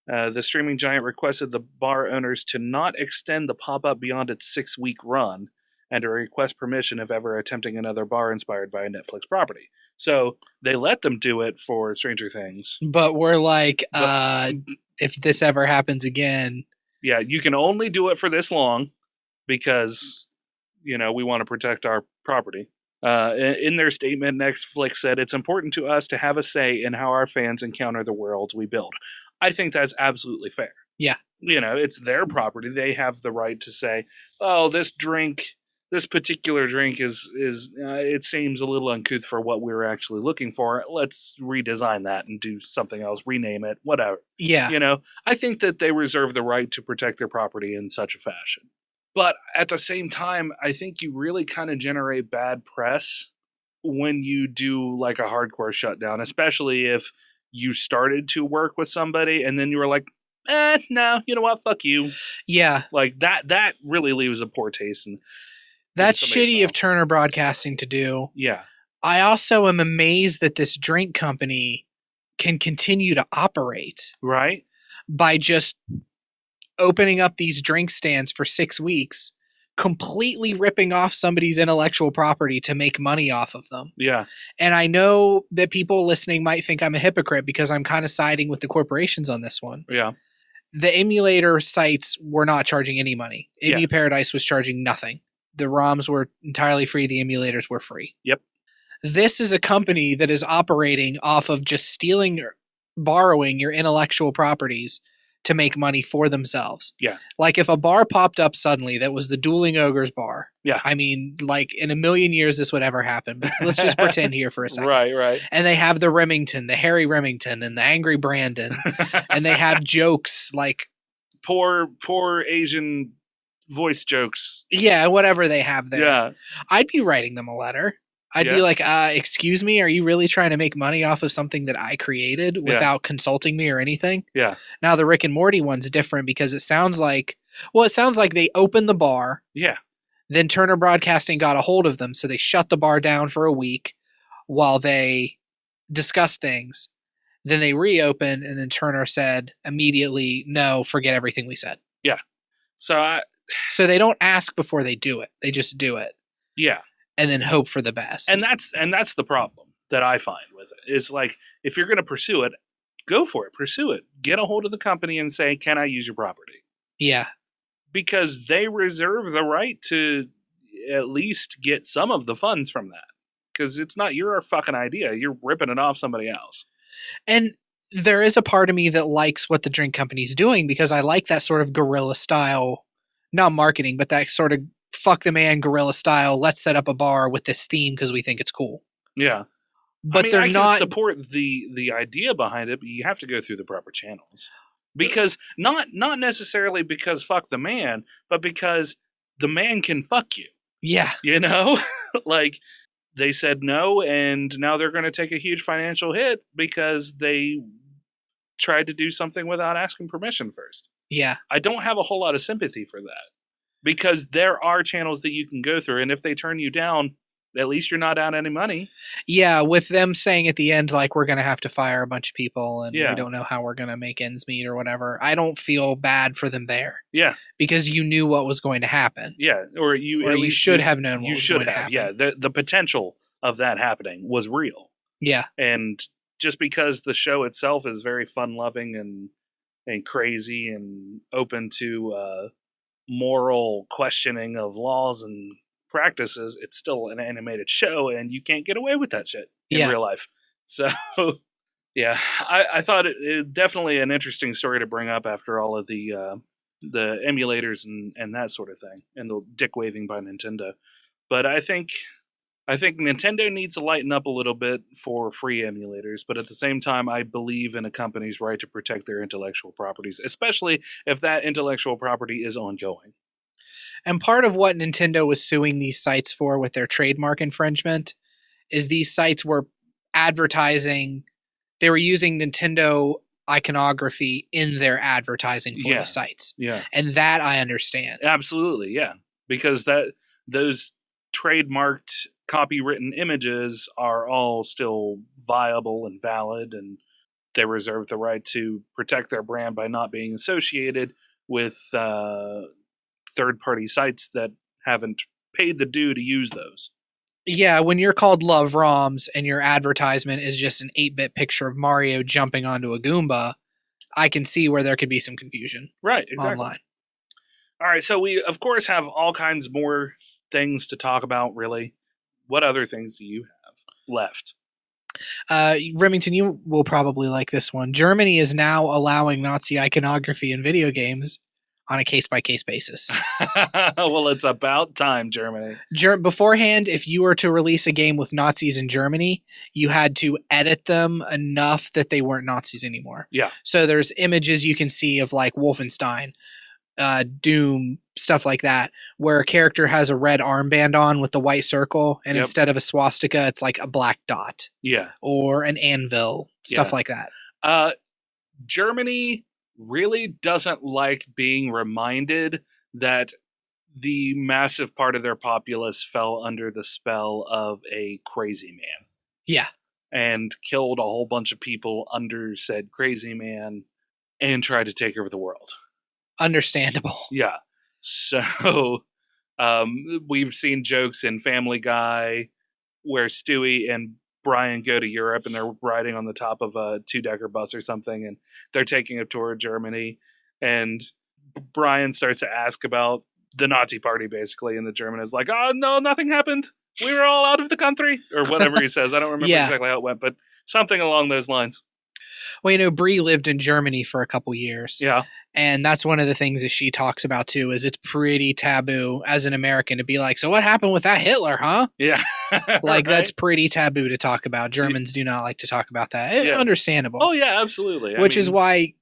The streaming giant requested the bar owners to not extend the pop-up beyond its 6-week run and to request permission if ever attempting another bar inspired by a Netflix property. So they let them do it for Stranger Things. But we're like, if this ever happens again... Yeah, you can only do it for this long because, we want to protect our property. In their statement, Netflix said, it's important to us to have a say in how our fans encounter the worlds we build. I think that's absolutely fair. Yeah. It's their property. They have the right to say, oh, this particular drink is it seems a little uncouth for what we were actually looking for. Let's redesign that and do something else, rename it, whatever. Yeah. I think that they reserve the right to protect their property in such a fashion. But at the same time, I think you really kind of generate bad press when you do like a hardcore shutdown, especially if you started to work with somebody and then you were like, no, you know what? Fuck you. Yeah. Like that really leaves a poor taste. And that's shitty of Turner Broadcasting to do. Yeah. I also am amazed that this drink company can continue to operate. Right. By just opening up these drink stands for 6 weeks, completely ripping off somebody's intellectual property to make money off of them. Yeah. And I know that people listening might think I'm a hypocrite because I'm kind of siding with the corporations on this one. Yeah. The emulator sites were not charging any money. EmuParadise was charging nothing. The ROMs were entirely free. The emulators were free. Yep. This is a company that is operating off of just borrowing your intellectual properties to make money for themselves. Yeah. Like if a bar popped up suddenly that was the Dueling Ogres bar. Yeah. I mean, like in a million years this would ever happen, but let's just pretend here for a second. Right. And they have the Remington, the Harry Remington, and the Angry Brandon, and they have jokes like poor Asian voice jokes. Yeah, whatever they have there. Yeah. I'd be writing them a letter. I'd be like, excuse me, are you really trying to make money off of something that I created without consulting me or anything? Yeah. Now the Rick and Morty one's different because it sounds like they opened the bar. Yeah. Then Turner Broadcasting got a hold of them, so they shut the bar down for a week while they discussed things. Then they reopened, and then Turner said immediately, no, forget everything we said. Yeah. So they don't ask before they do it. They just do it. Yeah. And then hope for the best. And that's the problem that I find with it. Is like, if you're going to pursue it, go for it. Pursue it. Get a hold of the company and say, can I use your property? Yeah. Because they reserve the right to at least get some of the funds from that. Because it's not your fucking idea. You're ripping it off somebody else. And there is a part of me that likes what the drink company's doing because I like that sort of guerrilla style, not marketing, but that sort of fuck the man guerrilla style. Let's set up a bar with this theme because we think it's cool. Yeah. But I can support the idea behind it, but you have to go through the proper channels. Because not necessarily because fuck the man, but because the man can fuck you. Yeah. You know? Like, they said no, and now they're going to take a huge financial hit because they tried to do something without asking permission first. Yeah. I don't have a whole lot of sympathy for that. Because there are channels that you can go through, and if they turn you down, at least you're not out any money. Yeah, with them saying at the end, like, we're going to have to fire a bunch of people, and we don't know how we're going to make ends meet or whatever. I don't feel bad for them there. Yeah. Because you knew what was going to happen. Yeah, or you should have known what was going to happen. Yeah, the potential of that happening was real. Yeah. And just because the show itself is very fun-loving and crazy and open to moral questioning of laws and practices, it's still an animated show, and you can't get away with that shit in real life. So, yeah, I thought it definitely an interesting story to bring up after all of the emulators and that sort of thing, and the dick waving by Nintendo. But I think Nintendo needs to lighten up a little bit for free emulators, but at the same time, I believe in a company's right to protect their intellectual properties, especially if that intellectual property is ongoing. And part of what Nintendo was suing these sites for with their trademark infringement is these sites were advertising, they were using Nintendo iconography in their advertising for the sites. Yeah. And that I understand. Absolutely, yeah. Because those trademarked copywritten images are all still viable and valid, and they reserve the right to protect their brand by not being associated with third-party sites that haven't paid the due to use those. Yeah, when you're called Love ROMs and your advertisement is just an 8-bit picture of Mario jumping onto a Goomba, I can see where there could be some confusion. Right, exactly. Online. All right, so we, of course, have all kinds more things to talk about, really. What other things do you have left? Remington, you will probably like this one. Germany is now allowing Nazi iconography in video games on a case-by-case basis. Well, it's about time, Germany. Beforehand, if you were to release a game with Nazis in Germany, you had to edit them enough that they weren't Nazis anymore. Yeah. So there's images you can see of like Wolfenstein, Doom, stuff like that, where a character has a red armband on with the white circle, and instead of a swastika, it's like a black dot. Yeah. Or an anvil, stuff like that. Germany really doesn't like being reminded that the massive part of their populace fell under the spell of a crazy man. Yeah. And killed a whole bunch of people under said crazy man and tried to take over the world. Understandable. Yeah. So we've seen jokes in Family Guy where Stewie and Brian go to Europe and they're riding on the top of a 2-decker bus or something, and they're taking a tour of Germany, and Brian starts to ask about the Nazi party, basically, and the German is like, oh, no, nothing happened. We were all out of the country, or whatever he says. I don't remember exactly how it went, but something along those lines. Well, Brie lived in Germany for a couple years. Yeah. And that's one of the things that she talks about, too, is it's pretty taboo as an American to be like, so what happened with that Hitler, huh? Yeah. Like, right? That's pretty taboo to talk about. Germans do not like to talk about that. Yeah. Understandable. Oh, yeah, absolutely. Which is why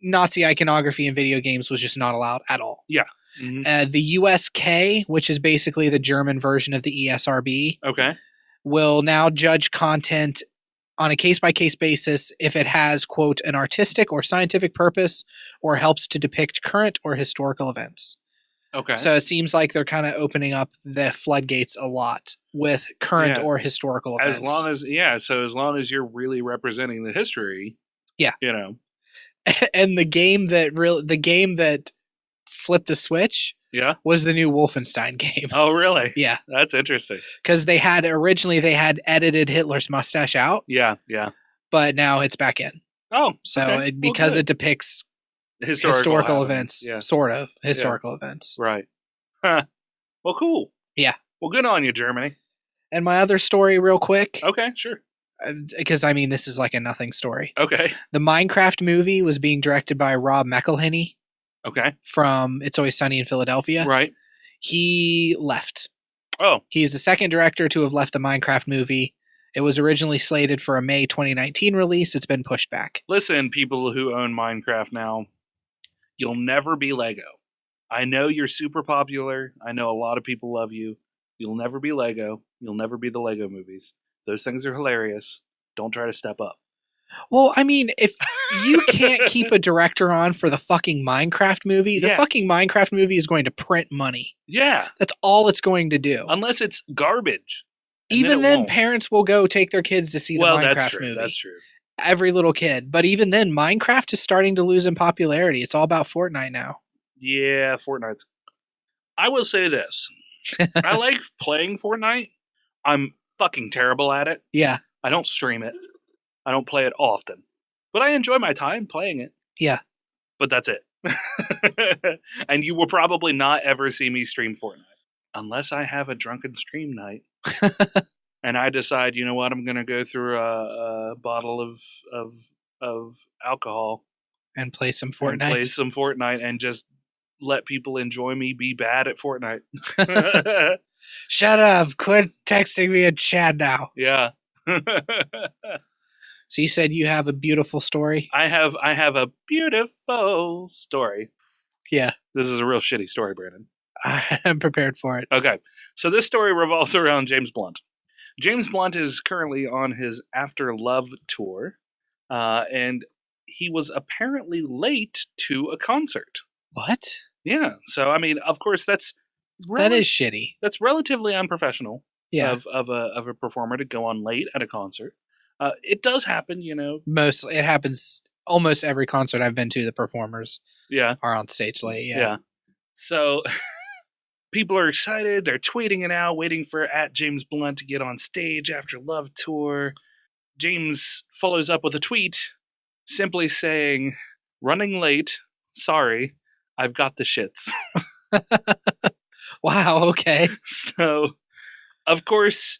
Nazi iconography in video games was just not allowed at all. Yeah. Mm-hmm. The USK, which is basically the German version of the ESRB, will now judge content on a case-by-case basis if it has, quote, an artistic or scientific purpose or helps to depict current or historical events. Okay. So it seems like they're kind of opening up the floodgates a lot with current or historical events. As long as you're really representing the history. Yeah. You know. And the game that flipped the switch was the new Wolfenstein game. Oh, really? Yeah. That's interesting. Because originally they had edited Hitler's mustache out. Yeah. But now it's back in. Oh, so because it depicts historical events. Yeah. Sort of historical events. Right. Huh. Well, cool. Yeah. Well, good on you, Germany. And my other story real quick. Okay, sure. Because, I mean, this is like a nothing story. Okay. The Minecraft movie was being directed by Rob McElhenney. Okay. From It's Always Sunny in Philadelphia. Right. He left. Oh. He's the second director to have left the Minecraft movie. It was originally slated for a May 2019 release. It's been pushed back. Listen, people who own Minecraft now, you'll never be Lego. I know you're super popular. I know a lot of people love you. You'll never be Lego. You'll never be the Lego movies. Those things are hilarious. Don't try to step up. Well, I mean, if you can't keep a director on for the fucking Minecraft movie, the fucking Minecraft movie is going to print money. Yeah. That's all it's going to do. Unless it's garbage. Even then parents will go take their kids to see the Minecraft movie. That's true. Every little kid. But even then, Minecraft is starting to lose in popularity. It's all about Fortnite now. Yeah, Fortnite's... I will say this. I like playing Fortnite. I'm fucking terrible at it. Yeah. I don't stream it. I don't play it often, but I enjoy my time playing it. Yeah. But that's it. And you will probably not ever see me stream Fortnite unless I have a drunken stream night and I decide, you know what, I'm going to go through a bottle of alcohol and play some Fortnite and just let people enjoy me be bad at Fortnite. Shut up. Quit texting me in chat now. Yeah. So you said you have a beautiful story? I have a beautiful story. Yeah. This is a real shitty story, Brandon. I'm prepared for it. Okay. So this story revolves around James Blunt. James Blunt is currently on his After Love tour, and he was apparently late to a concert. What? Yeah. So, I mean, of course, that is shitty. That's relatively unprofessional of a performer to go on late at a concert. It does happen, you know. It happens almost every concert I've been to. The performers, are on stage late. Yeah. So people are excited. They're tweeting it out, waiting for @JamesBlunt to get on stage after Love Tour. James follows up with a tweet, simply saying, "Running late. Sorry, I've got the shits." Wow. Okay. So, of course,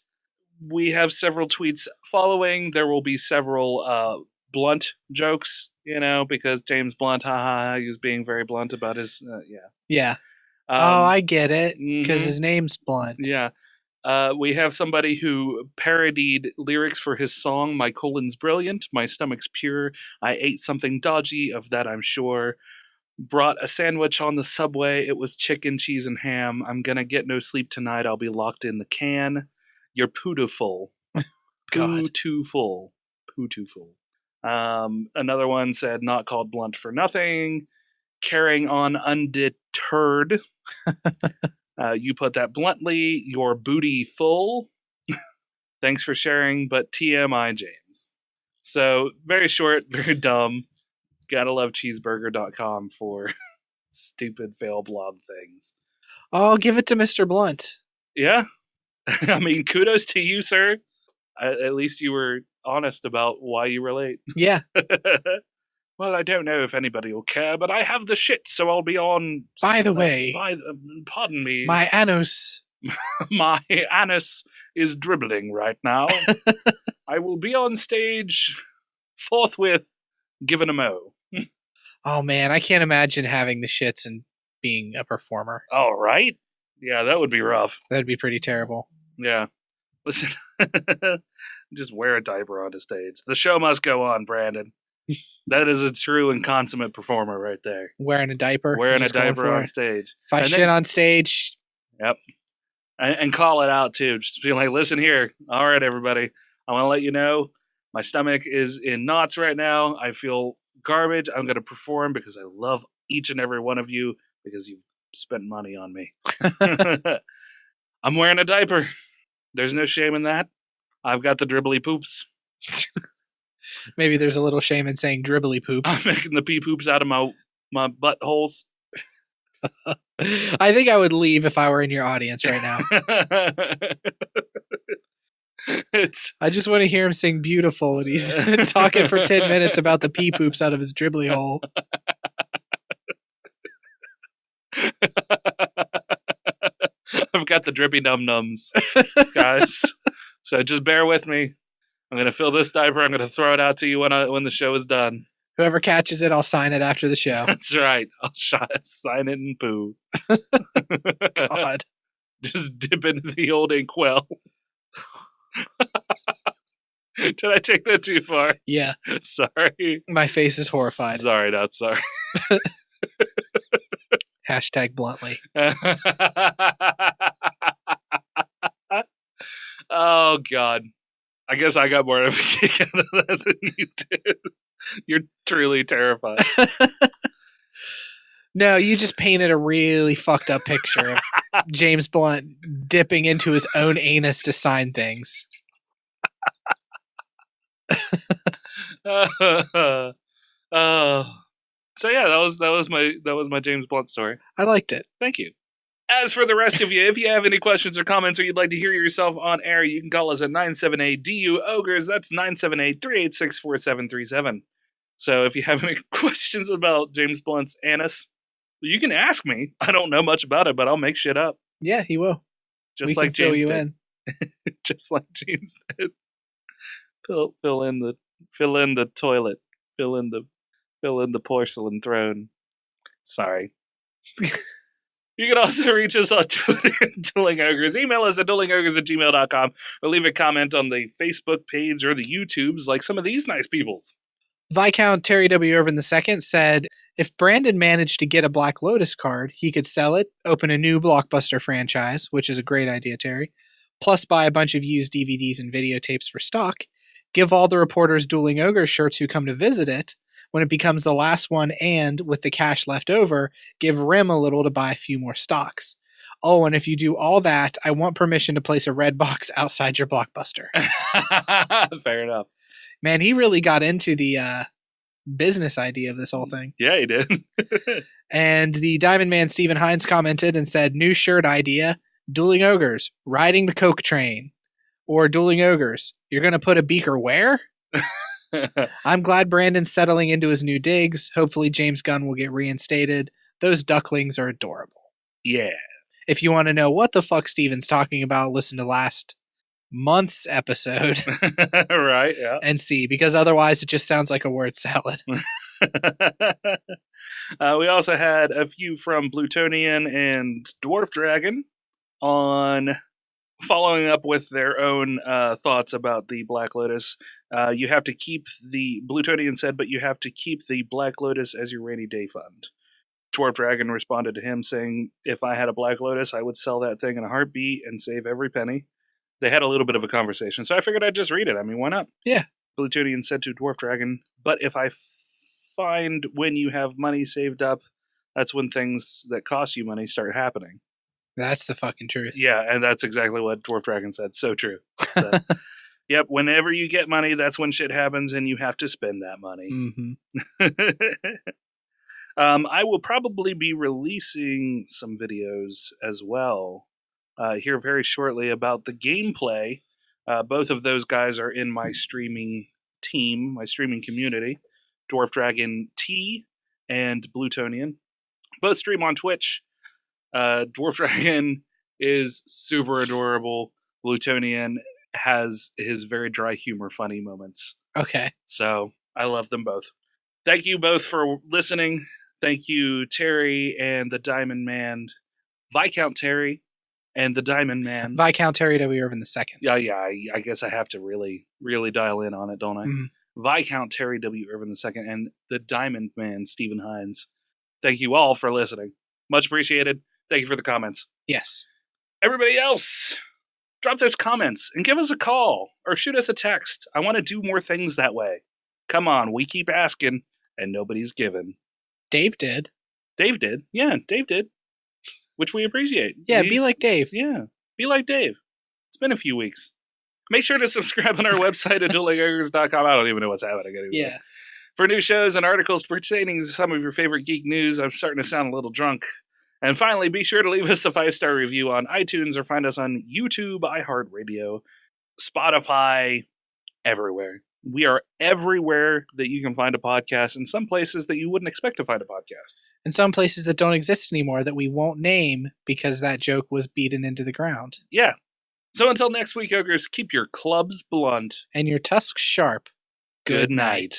we have several tweets following. There will be several Blunt jokes, you know, because James Blunt, he was being very blunt about his, Yeah. I get it, because his name's Blunt. Yeah. We have somebody who parodied lyrics for his song, "My colon's brilliant, my stomach's pure, I ate something dodgy, of that I'm sure. Brought a sandwich on the subway, it was chicken, cheese, and ham. I'm gonna get no sleep tonight, I'll be locked in the can. You're poo-too-full." Poo-too-full. Poo-too-full. Another one said, "Not called Blunt for nothing. Carrying on undeterred." You put that bluntly. "Your booty full." Thanks for sharing, but TMI, James. So, very short, very dumb. Gotta love cheeseburger.com for stupid fail blob things. I'll give it to Mr. Blunt. Yeah. I mean, kudos to you, sir. At least you were honest about why you were late. Yeah. Well, I don't know if anybody will care, but I have the shit, so I'll be on... By the way... pardon me. My anus... My anus is dribbling right now. I will be on stage forthwith, giving a mo. Oh, man, I can't imagine having the shits and being a performer. Oh, right? Yeah, that would be rough. That'd be pretty terrible. Yeah. Listen, just wear a diaper on the stage. The show must go on, Brandon. That is a true and consummate performer right there. Wearing a diaper? Wearing a diaper on stage. If I shit on stage... Yep. And call it out, too. Just be like, listen here. All right, everybody. I want to let you know my stomach is in knots right now. I feel garbage. I'm going to perform because I love each and every one of you because you've spent money on me. I'm wearing a diaper. There's no shame in that. I've got the dribbly poops. Maybe there's a little shame in saying dribbly poops. I'm making the Peepoops out of my buttholes. I think I would leave if I were in your audience right now. I just want to hear him sing beautiful, and he's talking for 10 minutes about the Peepoops out of his dribbly hole. I've got the drippy num-nums, guys. So just bear with me. I'm going to fill this diaper. I'm going to throw it out to you when the show is done. Whoever catches it, I'll sign it after the show. That's right. I'll sign it in poo. God. Just dip into the old inkwell. Did I take that too far? Yeah. Sorry. My face is horrified. Sorry, not sorry. Hashtag bluntly. Oh, God. I guess I got more of a kick out of that than you did. You're truly terrified. No, you just painted a really fucked up picture of James Blunt dipping into his own anus to sign things. So yeah, that was my James Blunt story. I liked it. Thank you. As for the rest of you, if you have any questions or comments or you'd like to hear yourself on air, you can call us at 978-DU Ogres. That's 978-386-4737. So if you have any questions about James Blunt's anus, you can ask me. I don't know much about it, but I'll make shit up. Yeah, he will. Just like James did. Just like James did. Fill in the toilet. Fill in the porcelain throne. Sorry. You can also reach us on Twitter at Dueling Ogres. Email us at duelingogres@gmail.com or leave a comment on the Facebook page or the YouTubes like some of these nice peoples. Viscount Terry W. Irvin II said, if Brandon managed to get a Black Lotus card, he could sell it, open a new blockbuster franchise, which is a great idea, Terry, plus buy a bunch of used DVDs and videotapes for stock, give all the reporters Dueling Ogres shirts who come to visit it, when it becomes the last one, and, with the cash left over, give Rim a little to buy a few more stocks. Oh, and if you do all that, I want permission to place a red box outside your Blockbuster. Fair enough. Man, he really got into the business idea of this whole thing. Yeah, he did. And the Diamond Man Stephen Hines commented and said, new shirt idea, Dueling Ogres, riding the Coke train. Or Dueling Ogres, you're going to put a beaker where? I'm glad Brandon's settling into his new digs. Hopefully James Gunn will get reinstated. Those ducklings are adorable. Yeah. If you want to know what the fuck Steven's talking about, listen to last month's episode. Right, yeah. And see, because otherwise it just sounds like a word salad. We also had a few from Plutonian and Dwarf Dragon on following up with their own thoughts about the Black Lotus. You have to keep the Plutonian said, but you have to keep the Black Lotus as your rainy day fund. Dwarf Dragon responded to him saying, if I had a Black Lotus, I would sell that thing in a heartbeat and save every penny. They had a little bit of a conversation, so I figured I'd just read it. I mean, why not? Yeah. Plutonian said to Dwarf Dragon, but if I find when you have money saved up, that's when things that cost you money start happening. That's the fucking truth. Yeah, and that's exactly what Dwarf Dragon said. So true. So, yep, whenever you get money, that's when shit happens, and you have to spend that money. Mm-hmm. I will probably be releasing some videos as well here very shortly about the gameplay. Both of those guys are in my streaming team, my streaming community. Dwarf Dragon T and Plutonian. Both stream on Twitch. Dwarf Dragon is super adorable. Plutonian has his very dry humor funny moments. Okay. So I love them both. Thank you both for listening. Thank you, Terry and the Diamond Man, Viscount Terry and the Diamond Man. Viscount Terry W. Irvin II. Yeah, I guess I have to really, really dial in on it, don't I? Mm-hmm. Viscount Terry W. Irvin II and the Diamond Man, Stephen Hines. Thank you all for listening. Much appreciated. Thank you for the comments. Yes. Everybody else, drop those comments and give us a call or shoot us a text. I want to do more things that way. Come on, we keep asking and nobody's giving. Dave did. Dave did. Yeah, Dave did. Which we appreciate. Yeah, be like Dave. Yeah, be like Dave. It's been a few weeks. Make sure to subscribe on our website at duelingogres.com. I don't even know what's happening anymore. Yeah. For new shows and articles pertaining to some of your favorite geek news, I'm starting to sound a little drunk. And finally, be sure to leave us a 5-star review on iTunes or find us on YouTube, iHeartRadio, Spotify, everywhere. We are everywhere that you can find a podcast, in some places that you wouldn't expect to find a podcast. In some places that don't exist anymore that we won't name because that joke was beaten into the ground. Yeah. So until next week, Ogres, keep your clubs blunt. And your tusks sharp. Good night.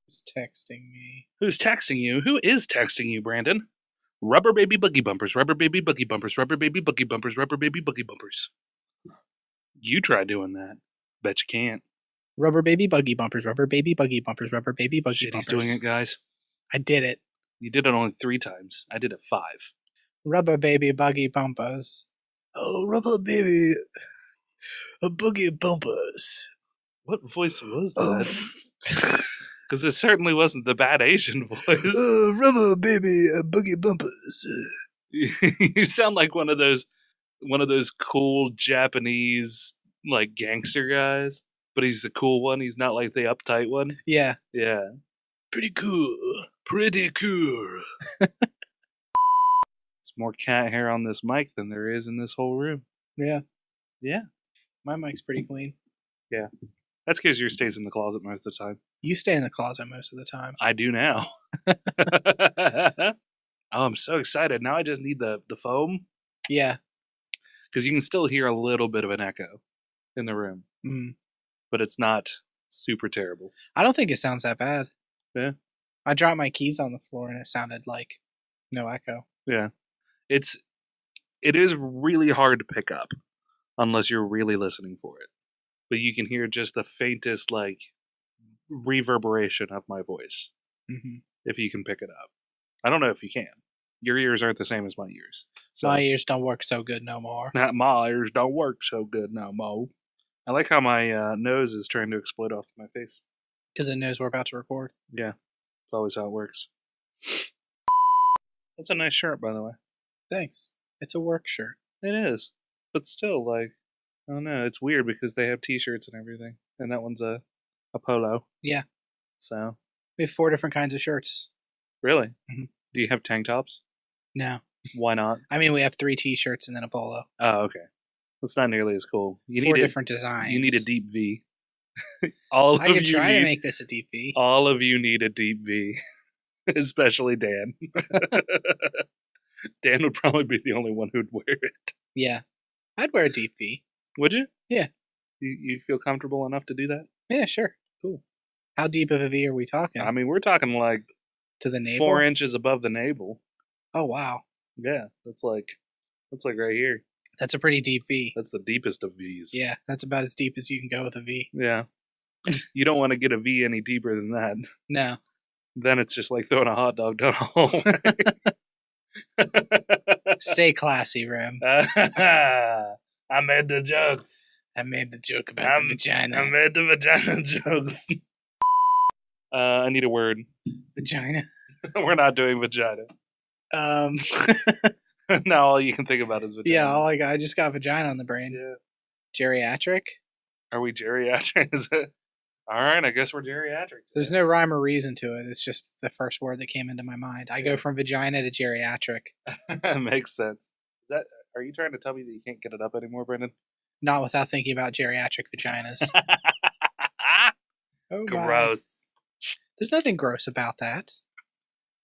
Who's texting me? Who's texting you? Who is texting you, Brandon? Rubber baby buggy bumpers, rubber baby buggy bumpers, rubber baby buggy bumpers, rubber baby buggy bumpers. You try doing that. Bet you can't. Rubber baby buggy bumpers, rubber baby buggy bumpers, rubber baby buggy Shit, bumpers. He's doing it, guys. I did it. You did it only 3 times. I did it 5. Rubber baby buggy bumpers. Oh, rubber baby buggy bumpers. What voice was that? Because it certainly wasn't the bad Asian voice. Rubber baby buggy bumpers. You sound like one of those cool Japanese like gangster guys, but he's the cool one. He's not like the uptight one. Yeah. Yeah. Pretty cool. Pretty cool. It's more cat hair on this mic than there is in this whole room. Yeah. Yeah. My mic's pretty clean. Yeah. That's because yours stays in the closet most of the time. You stay in the closet most of the time. I do now. Oh, I'm so excited. Now I just need the foam. Yeah. Because you can still hear a little bit of an echo in the room. Mm. But it's not super terrible. I don't think it sounds that bad. Yeah. I dropped my keys on the floor and it sounded like no echo. Yeah. It is really hard to pick up unless you're really listening for it. But you can hear just the faintest, like, reverberation of my voice. Mm-hmm. If you can pick it up. I don't know if you can. Your ears aren't the same as my ears. So, my ears don't work so good no more. My ears don't work so good no more. I like how my nose is trying to explode off my face. Because it knows we're about to record. Yeah. It's always how it works. That's a nice shirt, by the way. Thanks. It's a work shirt. It is. But still, like, I don't know. It's weird because they have t-shirts and everything. And that one's a polo. Yeah. So. We have 4 different kinds of shirts. Really? Mm-hmm. Do you have tank tops? No. Why not? I mean, we have 3 t-shirts and then a polo. Oh, okay. That's not nearly as cool. You 4 different designs. You need a deep V. I could try to make this a deep V. All of you need a deep V. Especially Dan. Dan would probably be the only one who'd wear it. Yeah. I'd wear a deep V. Would you? Yeah. You feel comfortable enough to do that? Yeah, sure. Cool. How deep of a V are we talking? I mean, we're talking like to the navel? 4 inches above the navel. Oh, wow. Yeah, that's like right here. That's a pretty deep V. That's the deepest of Vs. Yeah, that's about as deep as you can go with a V. Yeah. You don't want to get a V any deeper than that. No. Then it's just like throwing a hot dog down a hole. Stay classy, Rim. I made the jokes. I made the joke about the vagina. I made the vagina jokes. I need a word. Vagina. We're not doing vagina. Now all you can think about is vagina. Yeah, I just got vagina on the brain. Yeah. Geriatric? Are we geriatric? Is it? All right, I guess we're geriatric. There's no rhyme or reason to it. It's just the first word that came into my mind. I go from vagina to geriatric. Makes sense. Are you trying to tell me that you can't get it up anymore, Brendan? Not without thinking about geriatric vaginas. Oh, gross. There's nothing gross about that.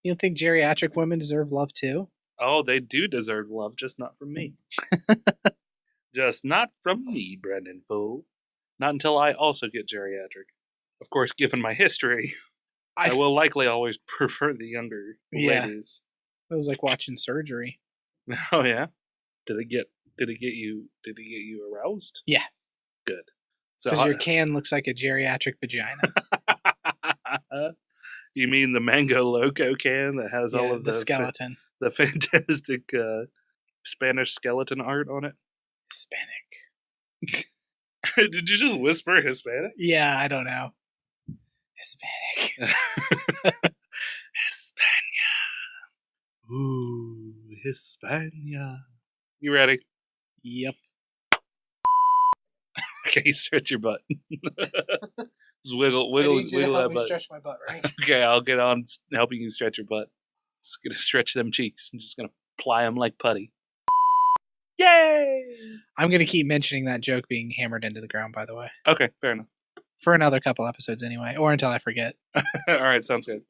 You don't think geriatric women deserve love too? Oh, they do deserve love, just not from me. Just not from me, Brendan fool. Not until I also get geriatric. Of course, given my history, I will likely always prefer the younger ladies. It was like watching surgery. Oh yeah? Did it get you aroused? Yeah. Good. Because your can looks like a geriatric vagina. You mean the Mango Loco can that has all of the skeleton. The fantastic Spanish skeleton art on it? Hispanic. Did you just whisper Hispanic? Yeah, I don't know. Hispanic. Hispania. Ooh, Hispania. You ready? Yep. Okay, you stretch your butt. Just wiggle that butt. Stretch my butt, right? Okay, I'll get on helping you stretch your butt. Just gonna stretch them cheeks. I'm just gonna ply them like putty. Yay! I'm gonna keep mentioning that joke being hammered into the ground, by the way. Okay, fair enough. For another couple episodes anyway, or until I forget. All right, sounds good.